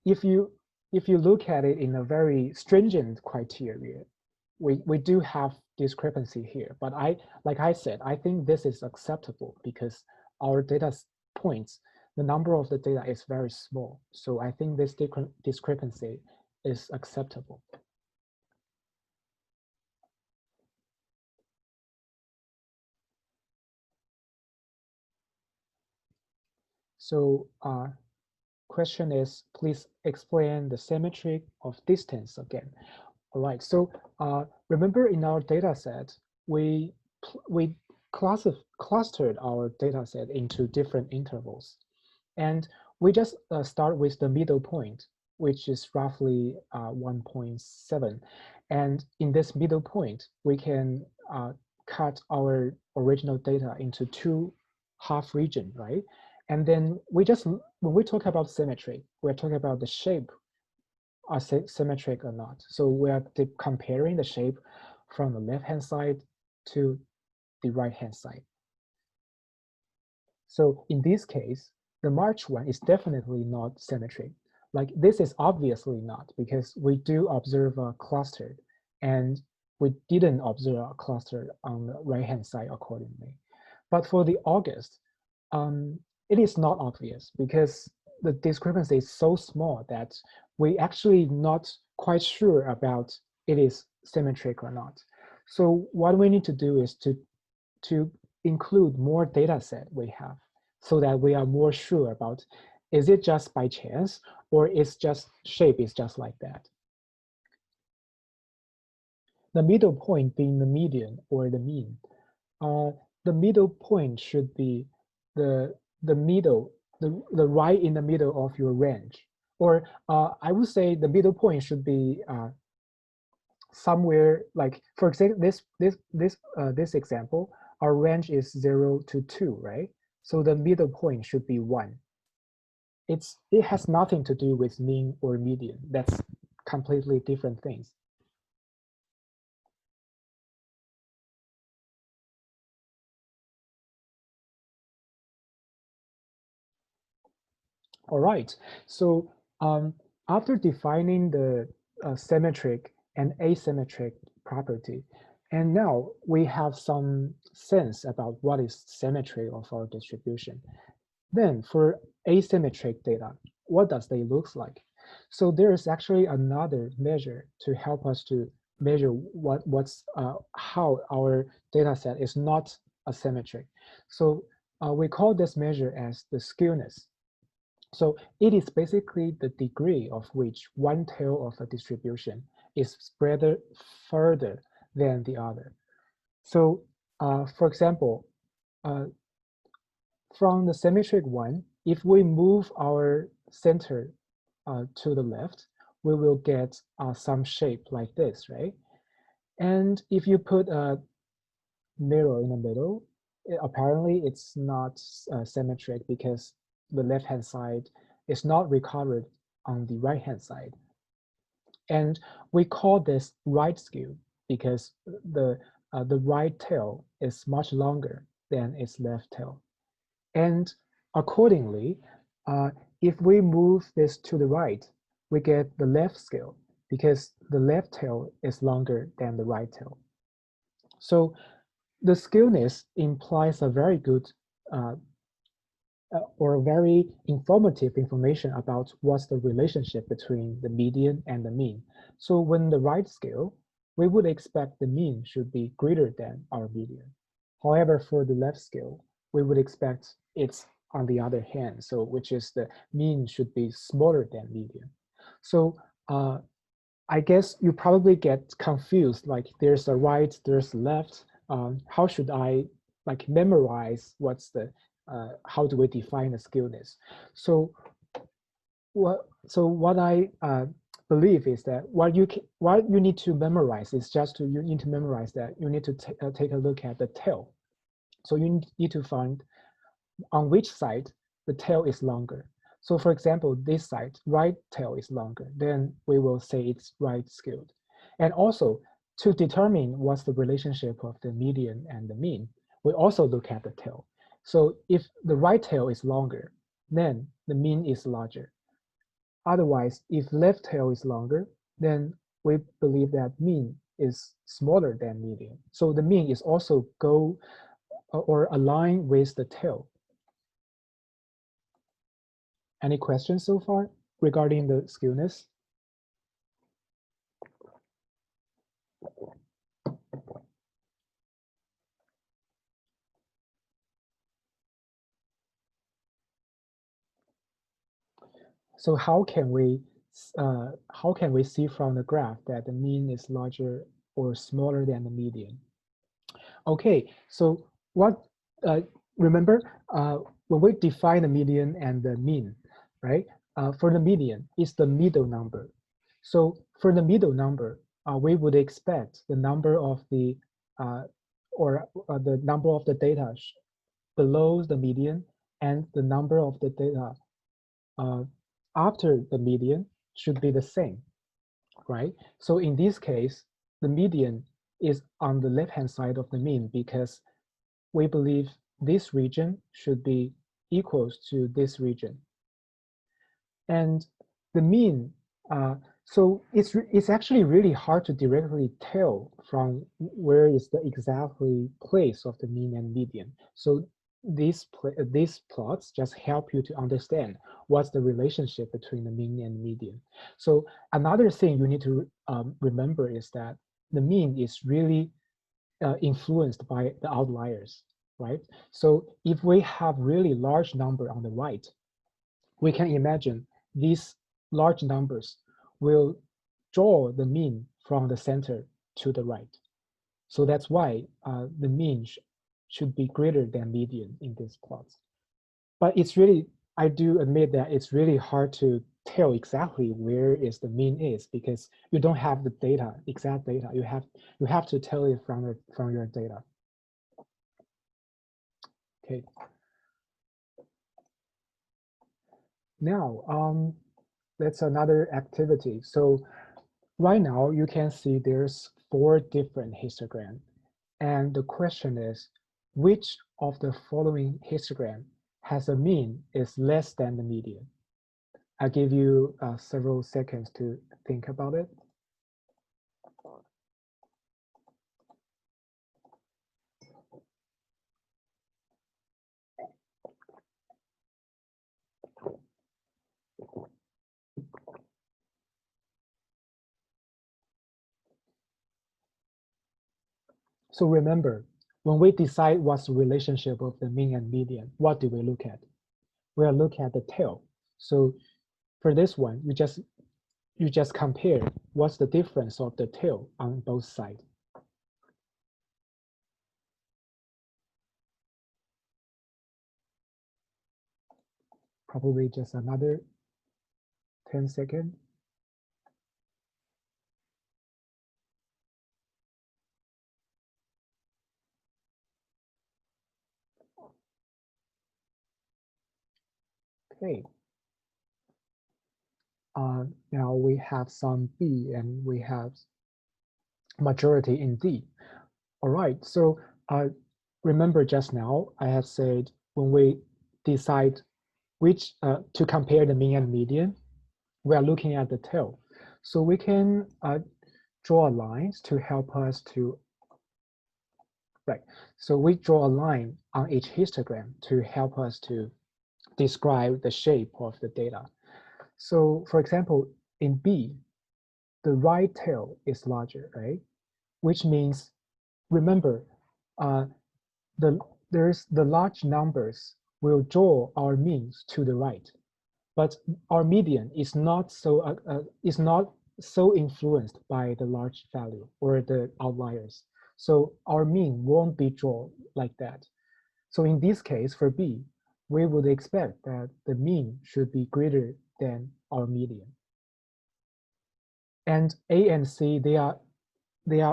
if you look at it in a very stringent criteria, we do have discrepancy here. But like I said, I think this is acceptable because our data points, the number of the data is very small. So I think this discrepancy is acceptable. So question is, please explain the symmetry of distance again. All right, so remember in our data set, we clustered our data set into different intervals. And we just start with the middle point, which is roughly 1.7. And in this middle point, we can cut our original data into 2 half region, right? And then when we talk about symmetry, we're talking about the shape are symmetric or not. So we are comparing the shape from the left-hand side to the right-hand side. So in this case, the March one is definitely not symmetric. Like this is obviously not, because we do observe a cluster, and we didn't observe a cluster on the right-hand side accordingly. But for the August, it is not obvious, because the discrepancy is so small that we actually not quite sure about it is symmetric or not. So what we need to do is to include more data set we have, so that we are more sure about, is it just by chance, or is just shape is just like that. The middle point being the median or the mean. The middle point should be the middle, the right in the middle of your range. Or I would say the middle point should be somewhere, like, for example, this example, our range is 0 to 2, right? So the middle point should be 1. It has nothing to do with mean or median. That's completely different things. All right, so after defining the symmetric and asymmetric property, and now we have some sense about what is symmetry of our distribution. Then for asymmetric data, what does they look like? So there is actually another measure to help us to measure how our data set is not asymmetric. So we call this measure as the skewness. So it is basically the degree of which one tail of a distribution is spread further than the other. So for example, from the symmetric one, if we move our center to the left, we will get some shape like this, right? And if you put a mirror in the middle, apparently it's not symmetric, because the left-hand side is not recovered on the right-hand side. And we call this right skew because the right tail is much longer than its left tail. And accordingly, if we move this to the right, we get the left skew because the left tail is longer than the right tail. So the skewness implies a very good or very informative information about what's the relationship between the median and the mean. So when the right skew, we would expect the mean should be greater than our median. However, for the left skew, we would expect it's on the other hand, so which is the mean should be smaller than median. So I guess you probably get confused, like there's a right, there's a left. How should I like memorize what's the, how do we define the skewness? So what I believe is that what you need to memorize is just you need to memorize that you need to take a look at the tail. So you need to find on which side the tail is longer. So for example, this side, right tail is longer, then we will say it's right skewed. And also to determine what's the relationship of the median and the mean, we also look at the tail. So if the right tail is longer, then the mean is larger. Otherwise, if left tail is longer, then we believe that mean is smaller than median. So the mean is also go or align with the tail. Any questions so far regarding the skewness? So how can we see from the graph that the mean is larger or smaller than the median? Okay, so what remember when we define the median and the mean, right? For the median, it's the middle number. So for the middle number, we would expect the number of the the number of the data below the median and the number of the data after the median should be the same, right? So in this case, the median is on the left-hand side of the mean because we believe this region should be equals to this region. And the mean, so it's actually really hard to directly tell from where is the exactly place of the mean and median. So these plots just help you to understand what's the relationship between the mean and median. So another thing you need to remember is that the mean is really influenced by the outliers, right? So if we have really large number on the right, we can imagine these large numbers will draw the mean from the center to the right. So that's why the mean should be greater than median in these plots. But it's really, I do admit that it's really hard to tell exactly where is the mean is because you don't have the data, exact data. You have to tell it from your data. Okay. Now, that's another activity. So right now you can see there's 4 different histograms. And the question is, which of the following histogram has a mean is less than the median? I'll give you several seconds to think about it. So remember, when we decide what's the relationship of the mean and median, what do we look at? We'll look at the tail. So for this one, you just compare what's the difference of the tail on both sides. Probably just another 10 seconds. Okay. now we have some B and we have majority in D. All right, so remember just now I have said when we decide which to compare the mean and median, we are looking at the tail. So we can draw lines to help us to, right. So we draw a line on each histogram to help us to describe the shape of the data. So for example, in B, the right tail is larger, right? Which means, remember, there's the large numbers will draw our means to the right, but our median is not so influenced by the large value or the outliers. So our mean won't be drawn like that. So in this case, for B, we would expect that the mean should be greater than our median. And A and C, they are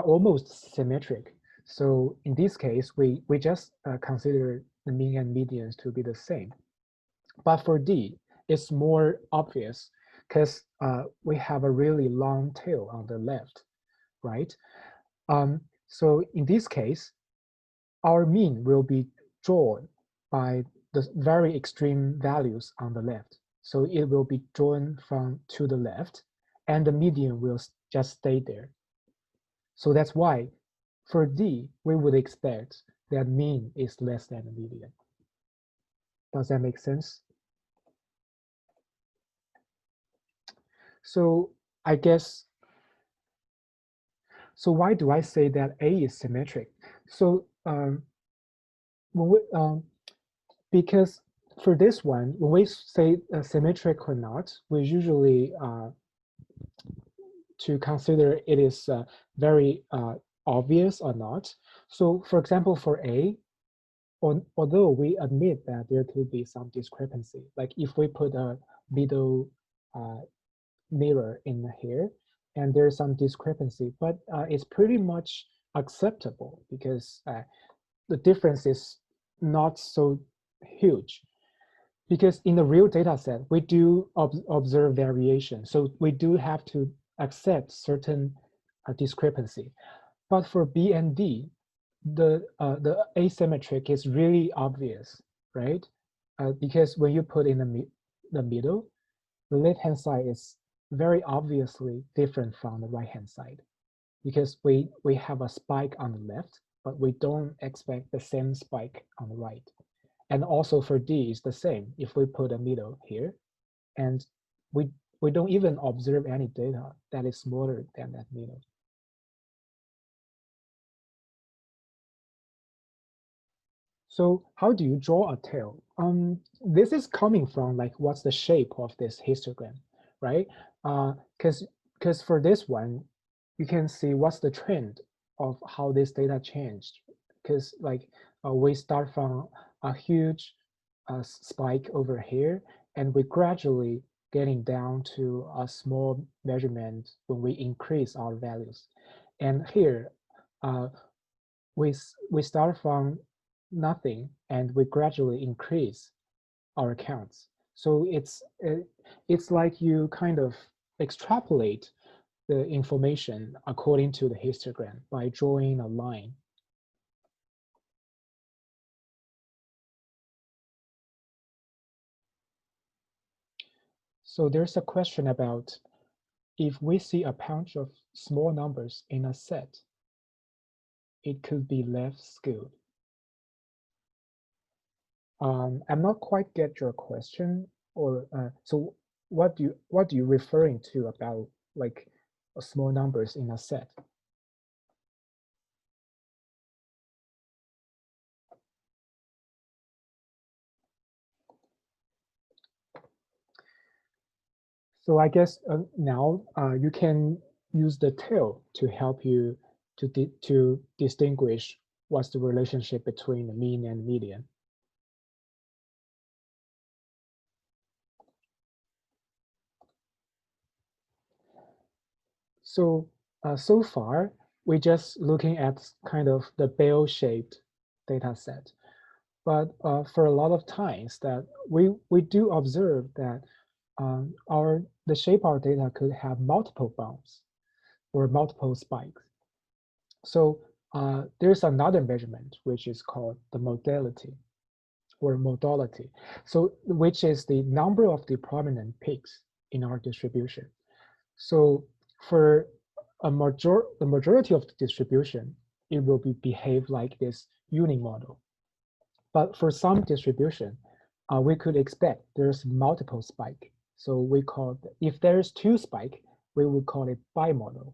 almost symmetric. So in this case, we just consider the mean and medians to be the same. But for D, it's more obvious because we have a really long tail on the left, right? So in this case, our mean will be drawn by the very extreme values on the left. So it will be drawn from to the left, and the median will just stay there. So that's why for D, we would expect that mean is less than the median. Does that make sense? So I guess, so why do I say that A is symmetric? So because for this one, when we say symmetric or not, we usually to consider it is very obvious or not. So for example, for A, although we admit that there could be some discrepancy, like if we put a middle mirror in here and there's some discrepancy, but it's pretty much acceptable because the difference is not so huge. Because in the real data set, we do observe variation. So we do have to accept certain discrepancy. But for B and D, the asymmetric is really obvious, right? Because when you put in the middle, the left-hand side is very obviously different from the right-hand side because we have a spike on the left, but we don't expect the same spike on the right. And also for D is the same. If we put a middle here, and we don't even observe any data that is smaller than that middle. So how do you draw a tail? This is coming from like what's the shape of this histogram, right? Because for this one, you can see what's the trend of how this data changed. Because like we start from a huge spike over here, and we gradually getting down to a small measurement when we increase our values. And here, we start from nothing and we gradually increase our counts. So it's like you kind of extrapolate the information according to the histogram by drawing a line. So there's a question about if we see a bunch of small numbers in a set, it could be left skewed. I'm not quite get your question, or so what do you referring to about like small numbers in a set? So I guess now you can use the tail to help you to distinguish what's the relationship between the mean and median. So so far, we're just looking at kind of the bell-shaped data set. But for a lot of times that we do observe that our the shapeout data could have multiple bounds or multiple spikes. So there's another measurement, which is called the modality or modality. So which is the number of the prominent peaks in our distribution. So for the majority of the distribution, it will behave like this unimodal. But for some distribution, we could expect there's multiple spike. So we call it, if there's 2 spike, we will call it bimodal.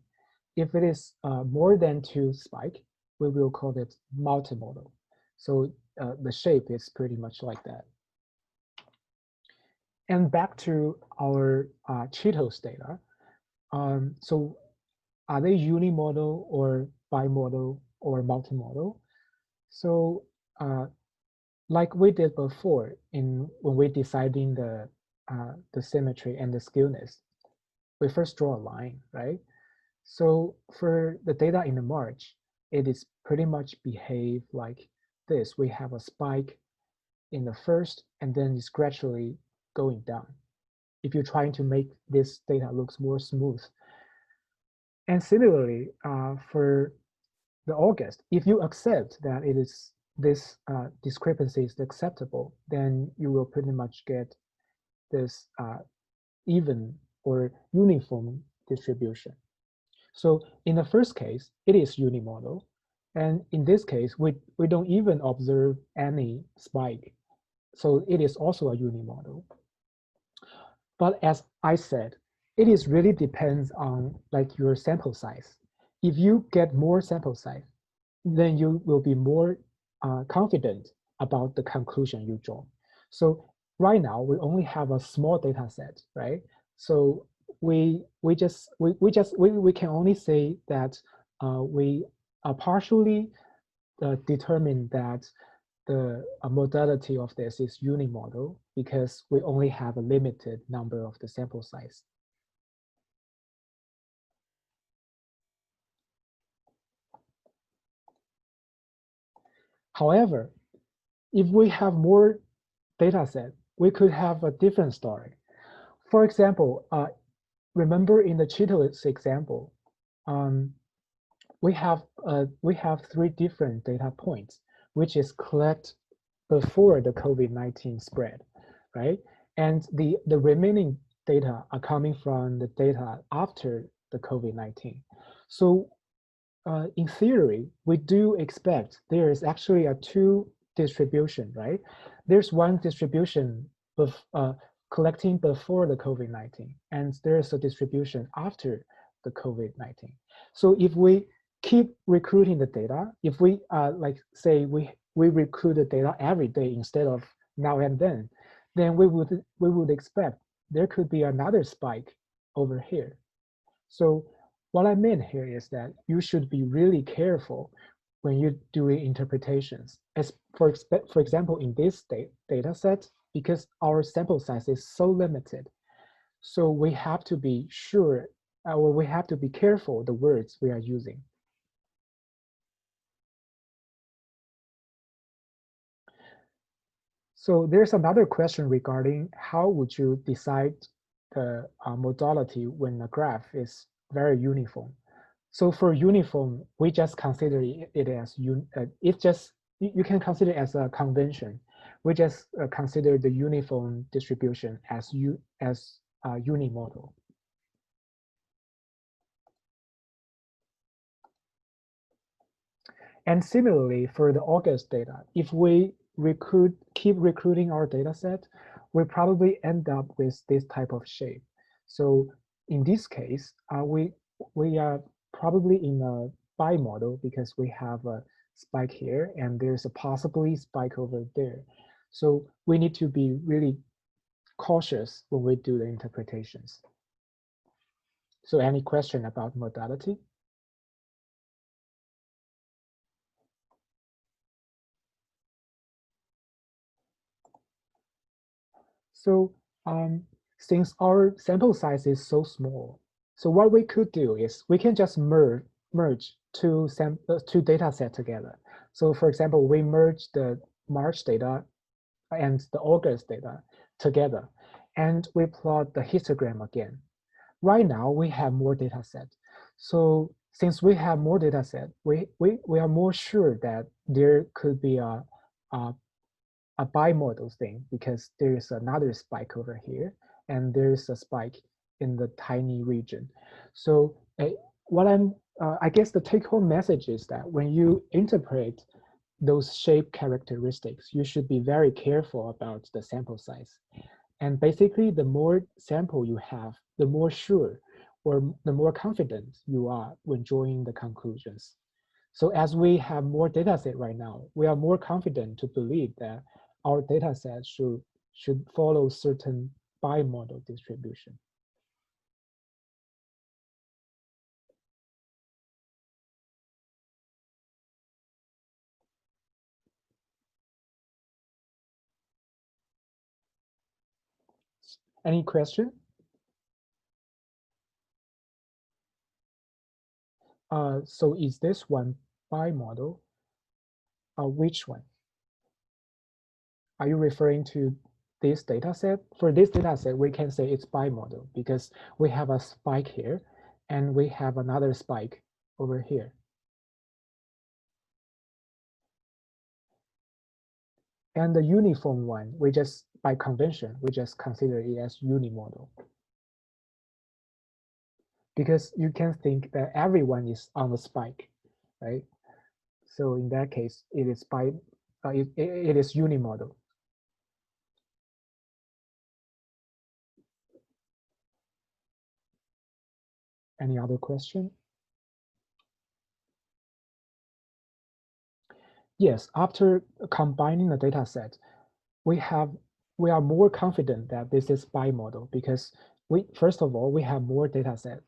If it is more than 2 spike, we will call it multimodal. So the shape is pretty much like that. And back to our Cheetos data. So are they unimodal or bimodal or multimodal? So like we did before when we deciding the symmetry and the skewness, we first draw a line, right? So for the data in the March, it is pretty much behave like this. We have a spike in the first, and then it's gradually going down. If you're trying to make this data looks more smooth. And similarly, for the August, if you accept that it is this discrepancy is acceptable, then you will pretty much get this even or uniform distribution. So in the first case, it is unimodal. And in this case, we don't even observe any spike. So it is also a unimodal. But as I said, it is really depends on like your sample size. If you get more sample size, then you will be more confident about the conclusion you draw. So right now we only have a small data set, right? So we can only say that we are partially determined that the modality of this is unimodal because we only have a limited number of the sample size. However, if we have more data set, we could have a different story. For example, remember in the Cheetos example, we have 3 different data points, which is collect before the COVID-19 spread, right? And the remaining data are coming from the data after the COVID-19. So in theory, we do expect there is actually a 2 distribution, right? There's one distribution of collecting before the COVID-19, and there's a distribution after the COVID-19. So if we keep recruiting the data, if we like say we recruit the data every day instead of now and then we would expect there could be another spike over here. So what I mean here is that you should be really careful when you're doing interpretations. As for example, in this data set, because our sample size is so limited, so we have to be sure, or we have to be careful the words we are using. So there's another question regarding how would you decide the modality when a graph is very uniform. So for uniform, we just consider it as you can consider it as a convention. We just consider the uniform distribution as unimodal. And similarly for the August data, if we keep recruiting our data set, we probably end up with this type of shape. So in this case, we are probably in a bimodal because we have a spike here and there's a possibly spike over there. So we need to be really cautious when we do the interpretations. So any question about modality? So since our sample size is so small, so what we could do is we can just merge two data sets together. So for example, we merge the March data and the August data together. and we plot the histogram again. Right now, we have more data set. So since we have more data set, we are more sure that there could be a bimodal thing because there is another spike over here and there's a spike in the tiny region. So I guess the take home message is that when you interpret those shape characteristics, you should be very careful about the sample size. And basically, the more sample you have, the more sure or the more confident you are when drawing the conclusions. So as we have more data set right now, we are more confident to believe that our data set should follow certain bimodal distribution. Any question? So is this one bimodal? Which one? Are you referring to this data set? For this data set, we can say it's bimodal because we have a spike here and we have another spike over here. And the uniform one, we just, by convention, we just consider it as unimodal. Because you can think that everyone is on the spike, right? So in that case, it is it is unimodal. Any other question? Yes, after combining the data set, we are more confident that this is bimodal because first of all, we have more data set.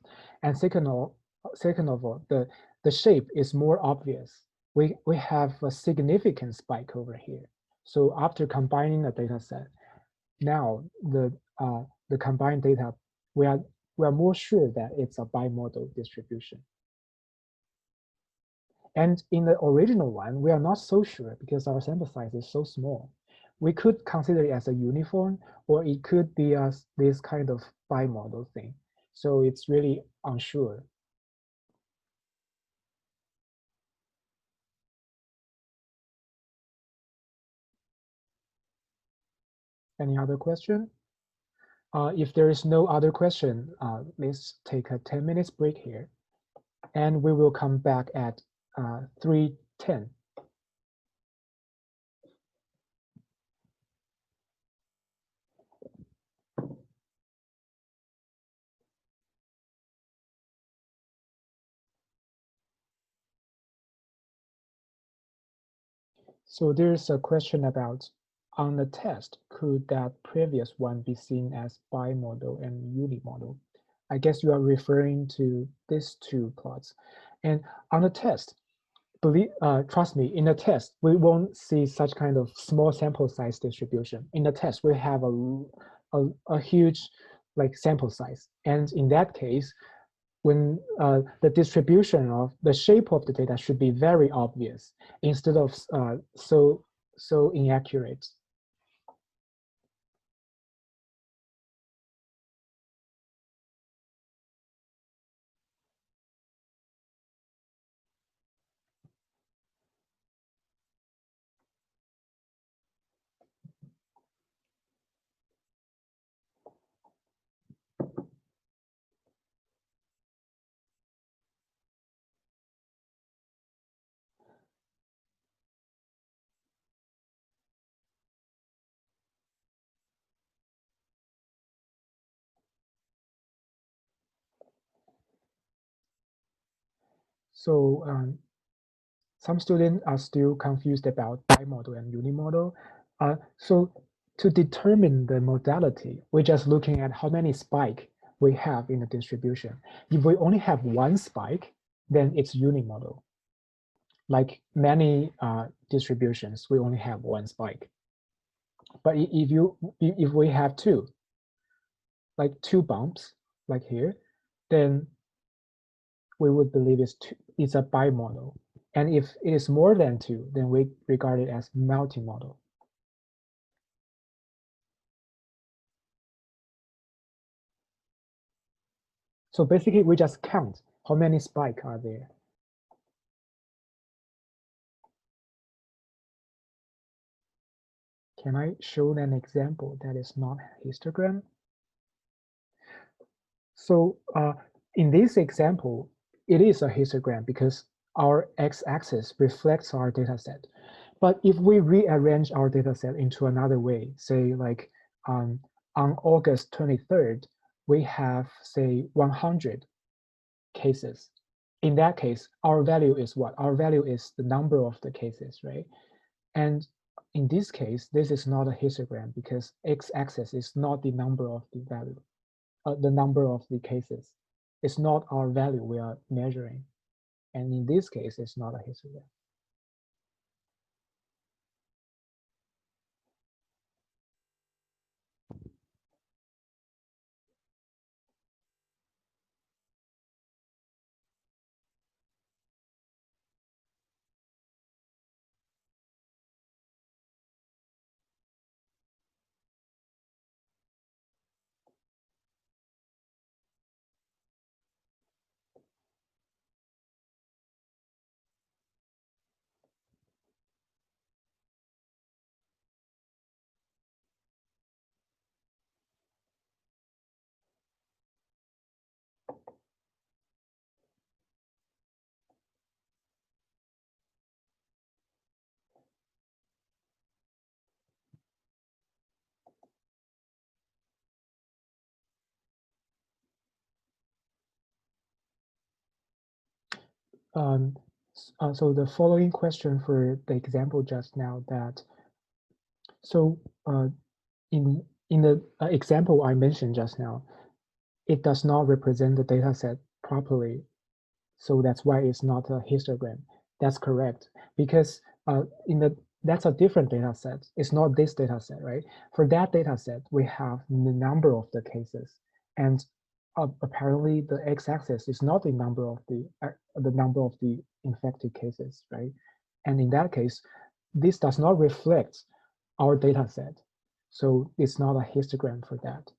And second of all, the shape is more obvious. We have a significant spike over here. So after combining the data set, now the combined data, we are more sure that it's a bimodal distribution. And in the original one, we are not so sure because our sample size is so small. We could consider it as a uniform, or it could be this kind of bimodal thing. So it's really unsure. Any other question? If there is no other question, let's take a 10 minutes break here. And we will come back at 3:10. So there's a question about, on the test, could that previous one be seen as bimodal and unimodal? I guess you are referring to these two plots. And on the test, trust me, in the test, we won't see such kind of small sample size distribution. In the test, we have a huge sample size. And in that case, when the distribution of the shape of the data should be very obvious instead of so inaccurate. So some students are still confused about bimodal and unimodal. So to determine the modality, we're just looking at how many spikes we have in the distribution. If we only have one spike, then it's unimodal. Like many distributions, we only have one spike. But if we have two, like two bumps, like here, then we would believe it's a bimodal. And if it is more than two, then we regard it as multimodal. So basically, we just count how many spikes are there. Can I show an example that is not histogram? So in this example, it is a histogram because our x-axis reflects our data set. But if we rearrange our data set into another way, say like on August 23rd, we have say 100 cases. In that case, our value is what? Our value is the number of the cases, right? And in this case, this is not a histogram because x-axis is not the number of the value, the number of the cases. It's not our value we are measuring. And in this case, it's not a histogram. So the following question for the example just now that, so in the example I mentioned just now, it does not represent the data set properly. So that's why it's not a histogram. That's correct, because that's a different data set. It's not this data set, right? For that data set, we have the number of the cases, and apparently the x-axis is not the number of the infected cases, right? And in that case, this does not reflect our data set, so it's not a histogram for that.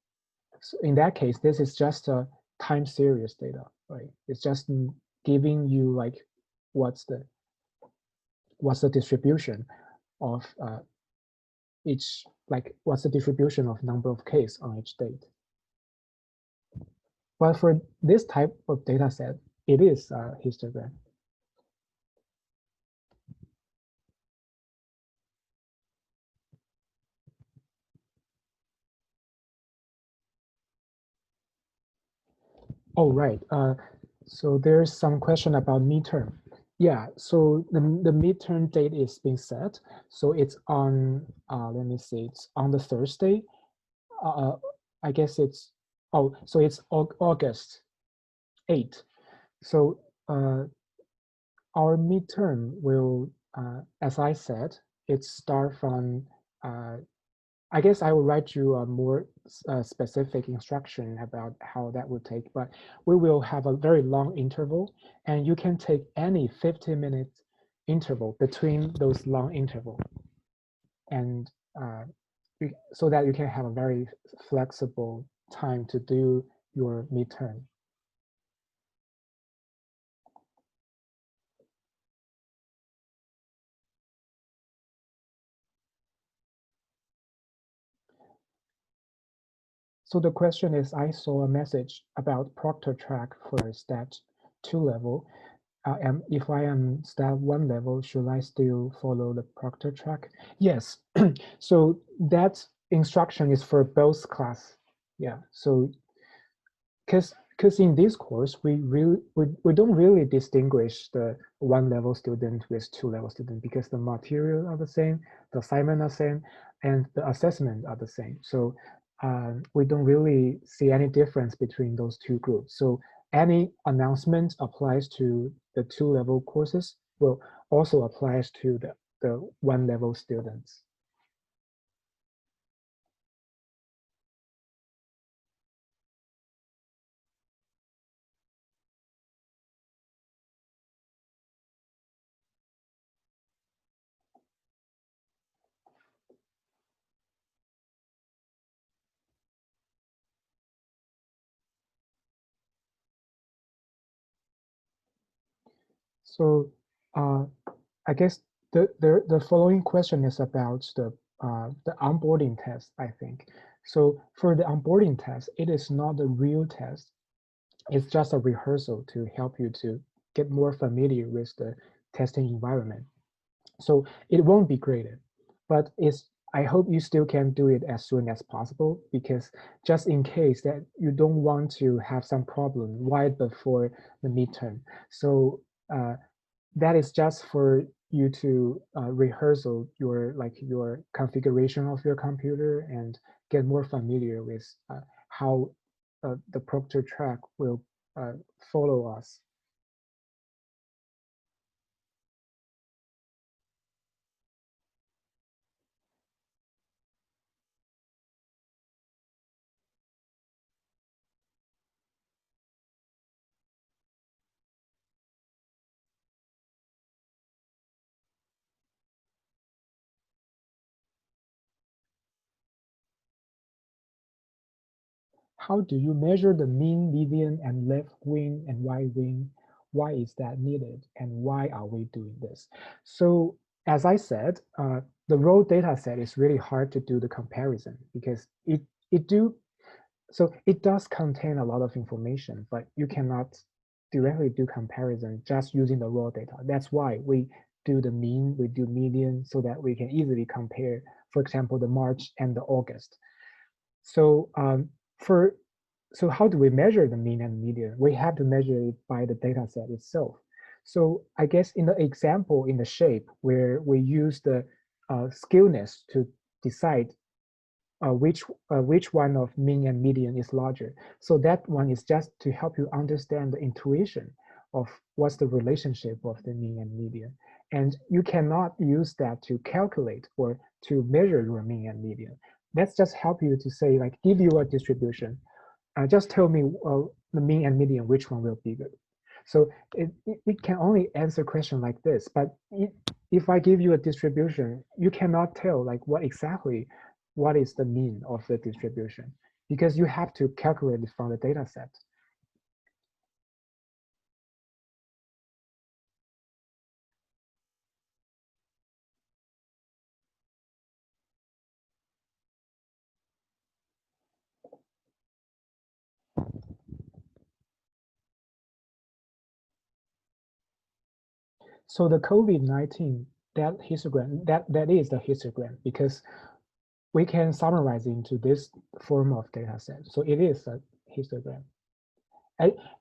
So in that case, this is just a time series data, right? It's just giving you like what's the distribution of each, like what's the distribution of number of cases on each date. But for this type of data set, it is a histogram. Oh, right. So there's some question about midterm. Yeah, so the midterm date is being set. So it's on, let me see, it's on the Thursday. I guess it's, oh, so it's August 8th. So our midterm will, as I said, it start from, I guess I will write you a more specific instruction about how that would take, but we will have a very long interval, and you can take any 15-minute interval between those long intervals, and so that you can have a very flexible time to do your midterm. So the question is, I saw a message about proctor track for stat 2 level. And if I am stat 1 level, should I still follow the proctor track? Yes. So that instruction is for both class. Yeah. So because in this course we don't really distinguish the 1 level student with 2 level student because the material are the same, the assignment are the same, and the assessment are the same. So we don't really see any difference between those two groups. So any announcement applies to the 2 level courses will also applies to the 1 level students. So I guess the following question is about the onboarding test, I think. So for the onboarding test, it is not a real test. It's just a rehearsal to help you to get more familiar with the testing environment. So it won't be graded, but I hope you still can do it as soon as possible, because just in case that you don't want to have some problem right before the midterm. So that is just for you to rehearsal your configuration of your computer and get more familiar with how the proctor track will follow us. How do you measure the mean, median, and left wing and right wing? Why is that needed? And why are we doing this? So as I said, the raw data set is really hard to do the comparison because it does contain a lot of information, but you cannot directly do comparison just using the raw data. That's why we do the mean, we do median, so that we can easily compare, for example, the March and the August. So so how do we measure the mean and median? We have to measure it by the data set itself. So I guess in the example in the shape where we use the skewness to decide which one of mean and median is larger. So that one is just to help you understand the intuition of what's the relationship of the mean and median. And you cannot use that to calculate or to measure your mean and median. That's just help you to say, like, give you a distribution. Just tell me the mean and median, which one will be good. So it can only answer question like this, but if I give you a distribution, you cannot tell like what is the mean of the distribution, because you have to calculate it from the data set. So the COVID-19, that histogram, that is the histogram, because we can summarize into this form of data set. So it is a histogram.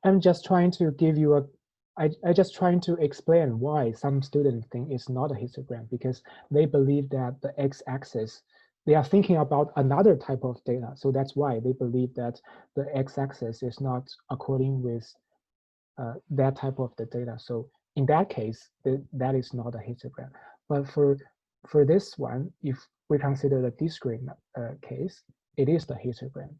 I'm just trying to give you I just trying to explain why some students think it's not a histogram, because they believe that the x-axis, they are thinking about another type of data. So that's why they believe that the x-axis is not according with that type of the data. So in that case, that is not a histogram. But for this one, if we consider the discrete case, it is the histogram.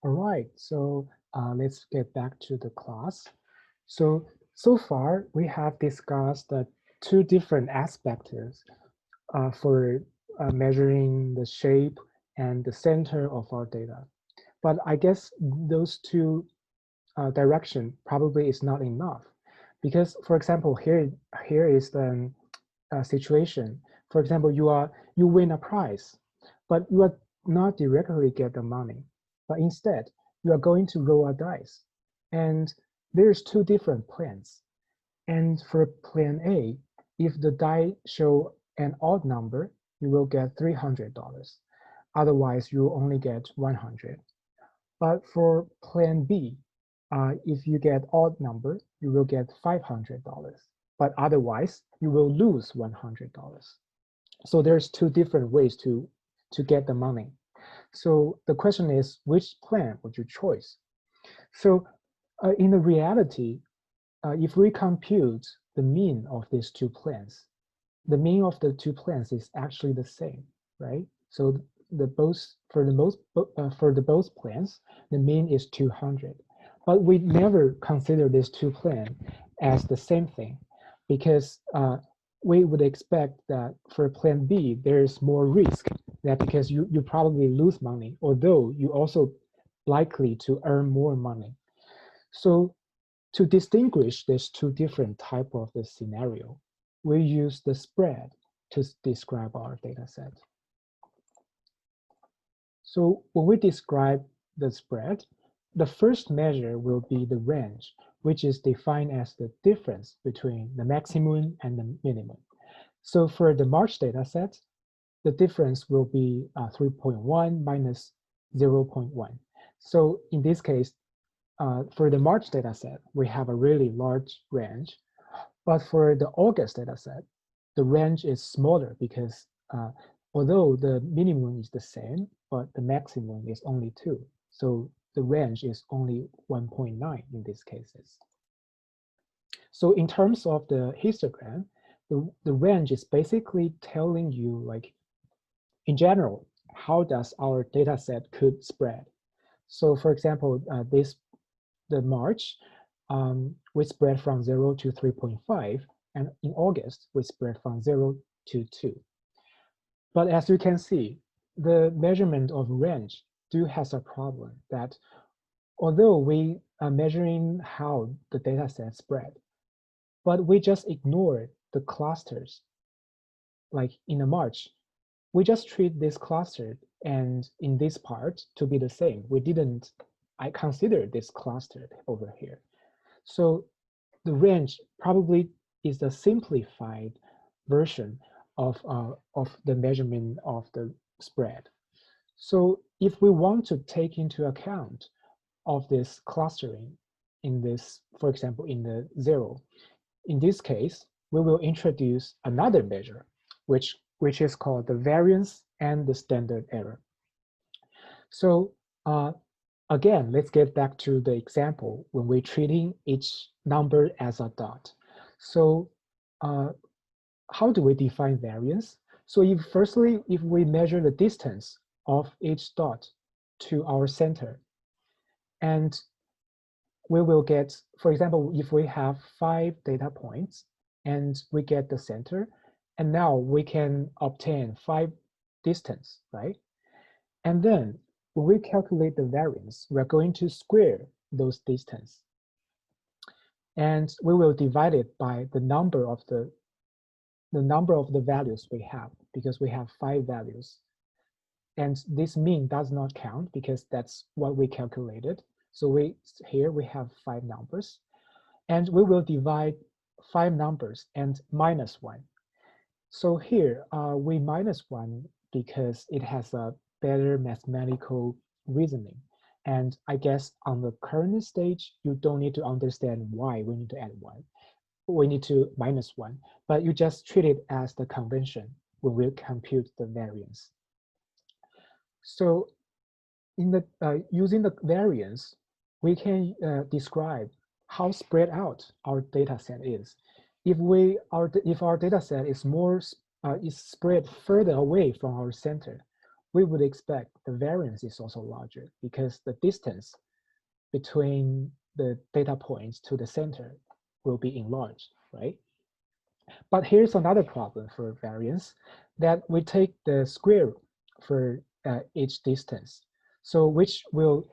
All right, so let's get back to the class. So far, we have discussed the two different aspects for measuring the shape and the center of our data. But I guess those two direction probably is not enough, because, for example, here is the situation. For example, you win a prize, but you are not directly get the money, but instead you are going to roll a dice, and there's two different plans. And for plan A, if the die show an odd number, you will get $300. Otherwise, you only get 100. But for plan B, if you get odd number, you will get $500. But otherwise, you will lose $100. So there's two different ways to get the money. So the question is, which plan would you choose? So in the reality, if we compute the mean of these two plans, the mean of the two plans is actually the same, right? So for the both plans, the mean is 200. But we never consider these two plans as the same thing, because we would expect that for plan B, there's more risk, that because you probably lose money, although you also likely to earn more money. So to distinguish these two different type of the scenario, we use the spread to describe our data set. So when we describe the spread, the first measure will be the range, which is defined as the difference between the maximum and the minimum. So for the March data set, the difference will be 3.1 minus 0.1. So in this case, for the March data set, we have a really large range. But for the August data set, the range is smaller because although the minimum is the same, but the maximum is only 2. So the range is only 1.9 in these cases. So in terms of the histogram, the range is basically telling you, like, in general, how does our data set could spread. So for example, the March, we spread from 0 to 3.5, and in August, we spread from 0 to 2. But as you can see, the measurement of range has a problem, that although we are measuring how the data set spread, but we just ignore the clusters. Like in the March, we just treat this cluster and in this part to be the same. I consider this clustered over here. So the range probably is a simplified version of the measurement of the spread. So if we want to take into account of this clustering in this, for example, in the 0, in this case, we will introduce another measure, which is called the variance and the standard error. So again, let's get back to the example when we're treating each number as a dot. So how do we define variance? So if we measure the distance of each dot to our center, and we will get, for example, if we have 5 data points and we get the center, and now we can obtain 5 distance, right? And then when we calculate the variance, we're going to square those distance. And we will divide it by the number of the values we have, because we have 5 values. And this mean does not count because that's what we calculated. So here we have 5 numbers, and we will divide 5 numbers and minus 1. So here we minus 1 because it has a better mathematical reasoning. And I guess on the current stage, you don't need to understand why we need to add 1. We need to minus 1, but you just treat it as the convention when we compute the variance. So in the using the variance, we can describe how spread out our data set is. If our data set is is spread further away from our center, we would expect the variance is also larger because the distance between the data points to the center will be enlarged, right? But here's another problem for variance, that we take the square for each distance, so which will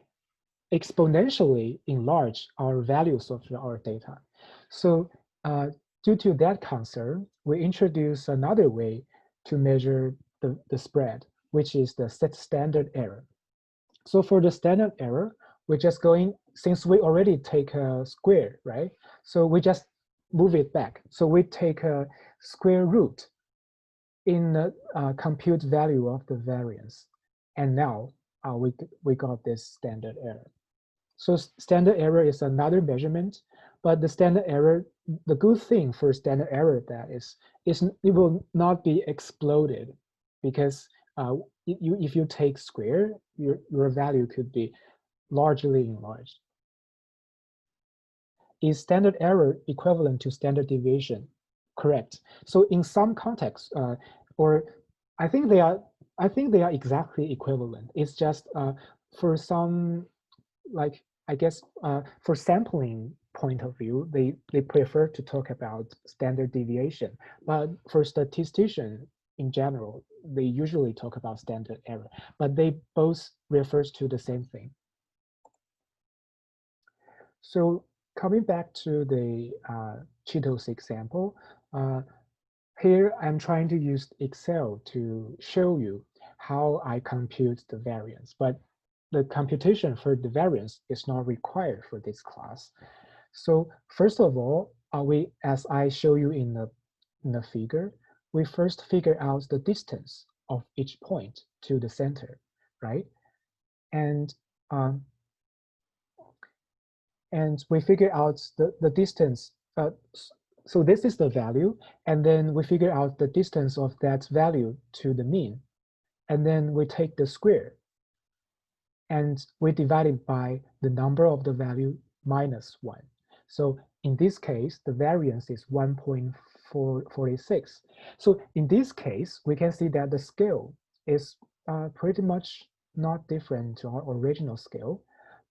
exponentially enlarge our values of our data. So due to that concern, we introduce another way to measure the spread, which is the standard error. So for the standard error, we're just going, since we already take a square, right? So we just move it back. So we take a square root in the compute value of the variance. And now we got this standard error. So standard error is another measurement, but the standard error, the good thing for standard error that is it will not be exploded, because if you take square, your value could be largely enlarged. Is standard error equivalent to standard deviation? Correct. So in some contexts, or I think they are exactly equivalent. It's just for some, like, I guess for sampling point of view, they prefer to talk about standard deviation. But for statistician in general, they usually talk about standard error. But they both refers to the same thing. So coming back to the Cheetos example, here I'm trying to use Excel to show you how I compute the variance, but the computation for the variance is not required for this class. So first of all, as I show you in the figure, we first figure out the distance of each point to the center, right? And we figure out the distance. So this is the value, and then we figure out the distance of that value to the mean. And then we take the square, and we divide it by the number of the value minus 1. So in this case, the variance is 1.46. So in this case, we can see that the scale is pretty much not different to our original scale.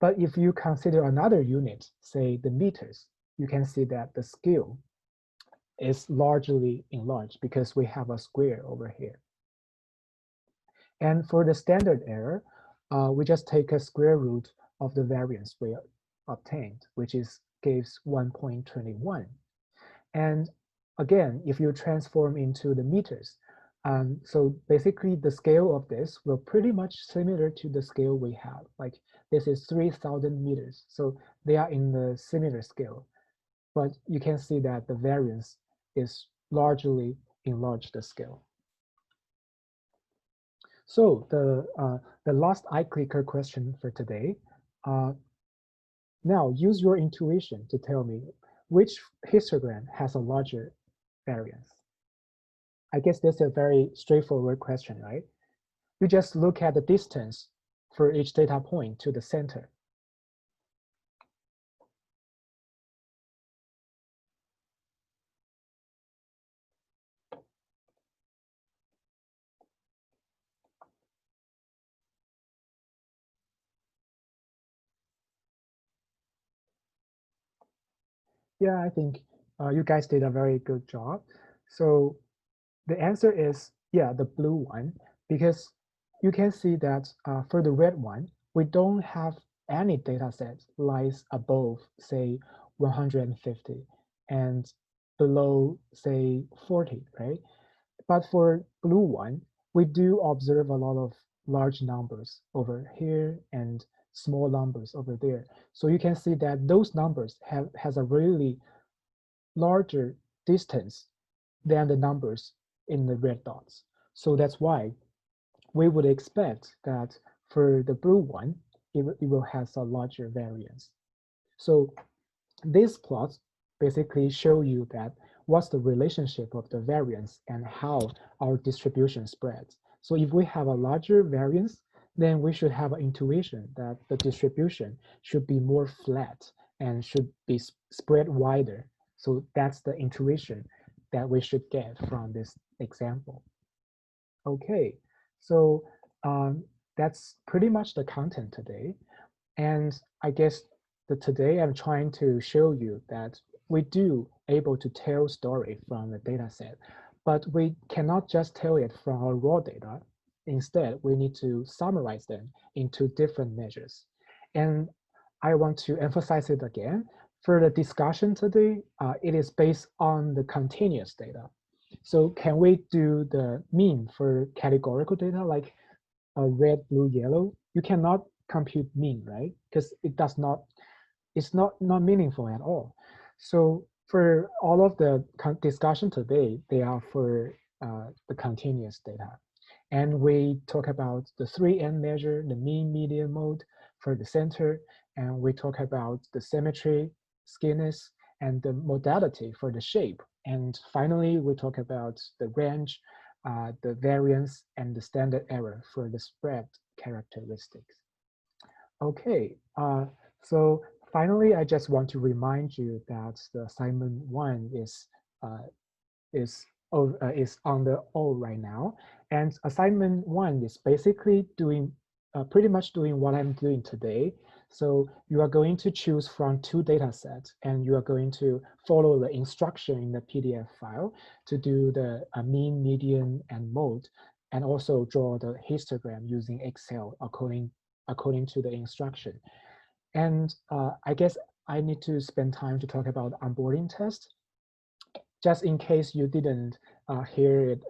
But if you consider another unit, say the meters, you can see that the scale is largely enlarged because we have a square over here. And for the standard error, we just take a square root of the variance we obtained, which gives 1.21. And again, if you transform into the meters, so basically the scale of this will pretty much similar to the scale we have. Like this is 3,000 meters. So they are in the similar scale, but you can see that the variance is largely enlarged the scale. So the last iClicker question for today. Now use your intuition to tell me which histogram has a larger variance. I guess that's a very straightforward question, right? You just look at the distance for each data point to the center. Yeah, I think you guys did a very good job. So the answer is, yeah, the blue one, because you can see that for the red one, we don't have any data set lies above, say, 150 and below, say, 40, right? But for blue one, we do observe a lot of large numbers over here and small numbers over there. So you can see that those numbers has a really larger distance than the numbers in the red dots. So that's why we would expect that for the blue one, it will have a larger variance. So these plots basically show you that what's the relationship of the variance and how our distribution spreads. So if we have a larger variance, then we should have an intuition that the distribution should be more flat and should be spread wider. So that's the intuition that we should get from this example. Okay, so that's pretty much the content today. And I guess that today I'm trying to show you that we do able to tell story from the data set, but we cannot just tell it from our raw data. Instead, we need to summarize them into different measures. And I want to emphasize it again. For the discussion today, it is based on the continuous data. So can we do the mean for categorical data like red, blue, yellow? You cannot compute mean, right? Because it's not meaningful at all. So for all of the discussion today, they are for the continuous data. And we talk about the 3N measure, the mean, median, mode for the center. And we talk about the symmetry, skewness, and the modality for the shape. And finally, we talk about the range, the variance, and the standard error for the spread characteristics. Okay, so finally, I just want to remind you that the assignment 1 is on the O right now, and assignment 1 is basically doing pretty much doing what I'm doing today. So you are going to choose from 2 data sets, and you are going to follow the instruction in the PDF file to do the mean, median, and mode, and also draw the histogram using Excel according to the instruction. And I guess I need to spend time to talk about onboarding test, just in case you didn't hear it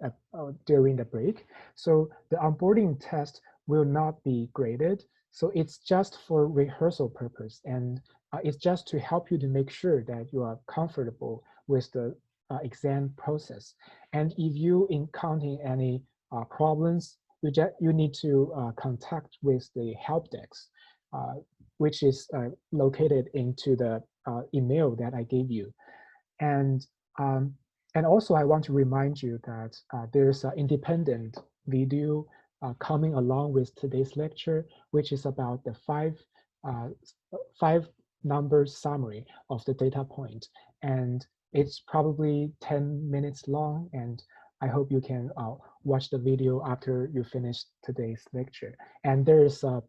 during the break. So the onboarding test will not be graded. So it's just for rehearsal purpose, and it's just to help you to make sure that you are comfortable with the exam process. And if you encounter any problems, you need to contact with the help desk, which is located into the email that I gave you. And also I want to remind you that there's an independent video coming along with today's lecture, which is about the five number summary of the data point. And it's probably 10 minutes long, and I hope you can watch the video after you finish today's lecture. And there is a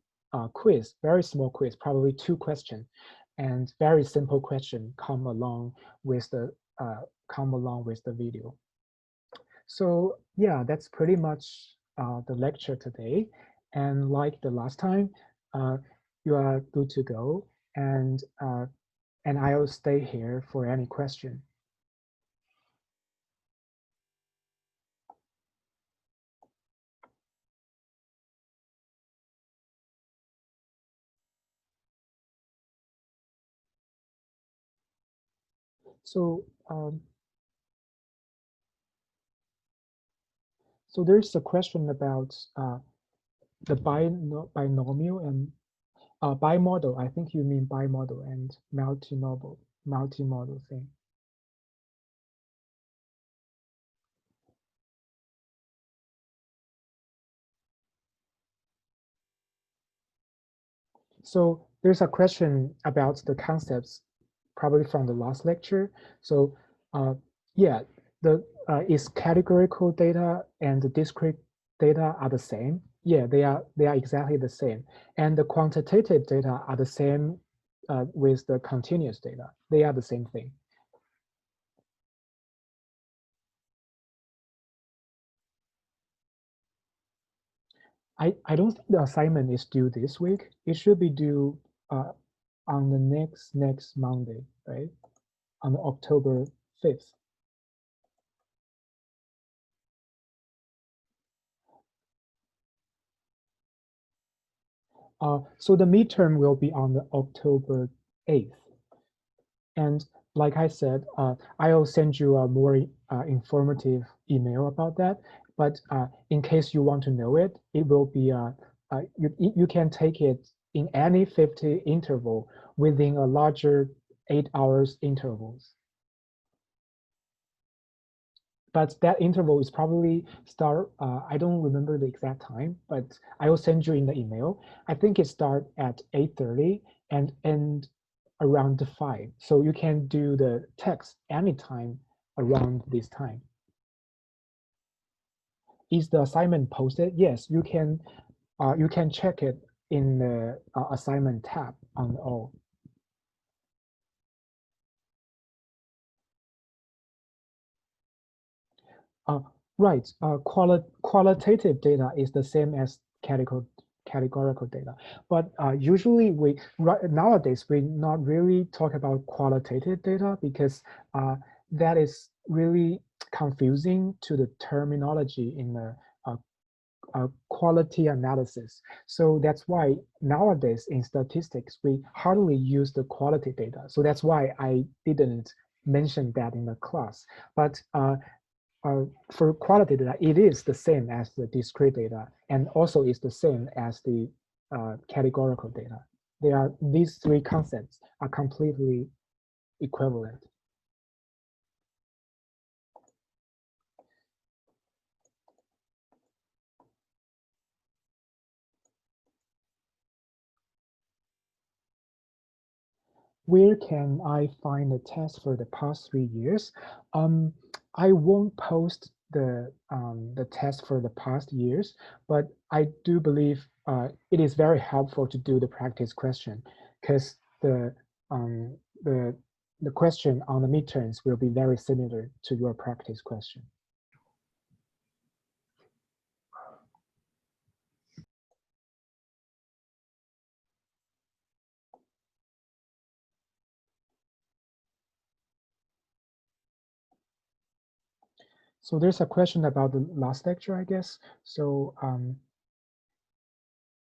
quiz, very small quiz, probably 2 questions, and very simple question come along with the video. So yeah, that's pretty much the lecture today. And like the last time, you are good to go, and I'll stay here for any question. So so there's a question about the binomial and bimodal. I think you mean bimodal and multimodal thing. So there's a question about the concepts, probably from the last lecture. So yeah, is categorical data and the discrete data are the same? Yeah, they are exactly the same. And the quantitative data are the same with the continuous data. They are the same thing. I don't think the assignment is due this week. It should be due on the next Monday, right? On October 5th. So the midterm will be on the October 8th. And like I said, I'll send you a more informative email about that. But in case you want to know it, it will be, you can take it in any 50 interval within a larger 8 hours intervals. But that interval is probably start, I don't remember the exact time, but I will send you in the email. I think it start at 8:30 and end around 5. So you can do the text anytime around this time. Is the assignment posted? Yes, you can check it in the assignment tab on all. Right, qualitative data is the same as categorical data, but usually nowadays we not really talk about qualitative data because that is really confusing to the terminology in the quality analysis. So that's why nowadays in statistics, we hardly use the quality data. So that's why I didn't mention that in the class. But for quality data, it is the same as the discrete data, and also is the same as the categorical data. These three concepts are completely equivalent. Where can I find the test for the past 3 years? I won't post the test for the past years, but I do believe it is very helpful to do the practice question, because the question on the midterms will be very similar to your practice question. So there's a question about the last lecture, I guess. So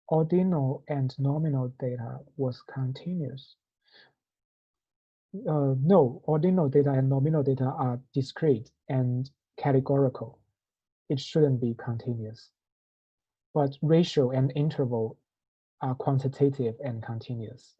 ordinal and nominal data was continuous. No, ordinal data and nominal data are discrete and categorical. It shouldn't be continuous. But ratio and interval are quantitative and continuous.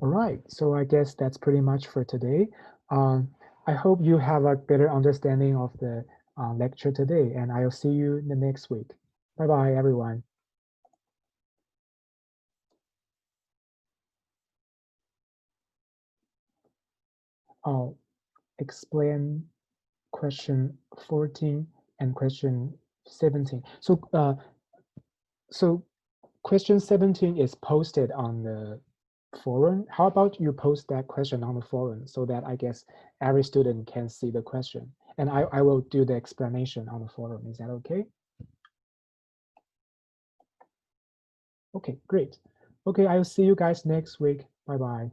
All right, so I guess that's pretty much for today. I hope you have a better understanding of the lecture today, and I'll see you the next week. Bye-bye, everyone. I'll explain question 14 and question 17. So question 17 is posted on the forum. How about you post that question on the forum so that I guess every student can see the question, and I will do the explanation on the forum. Is that okay? Okay, great. Okay, I'll see you guys next week. Bye-bye.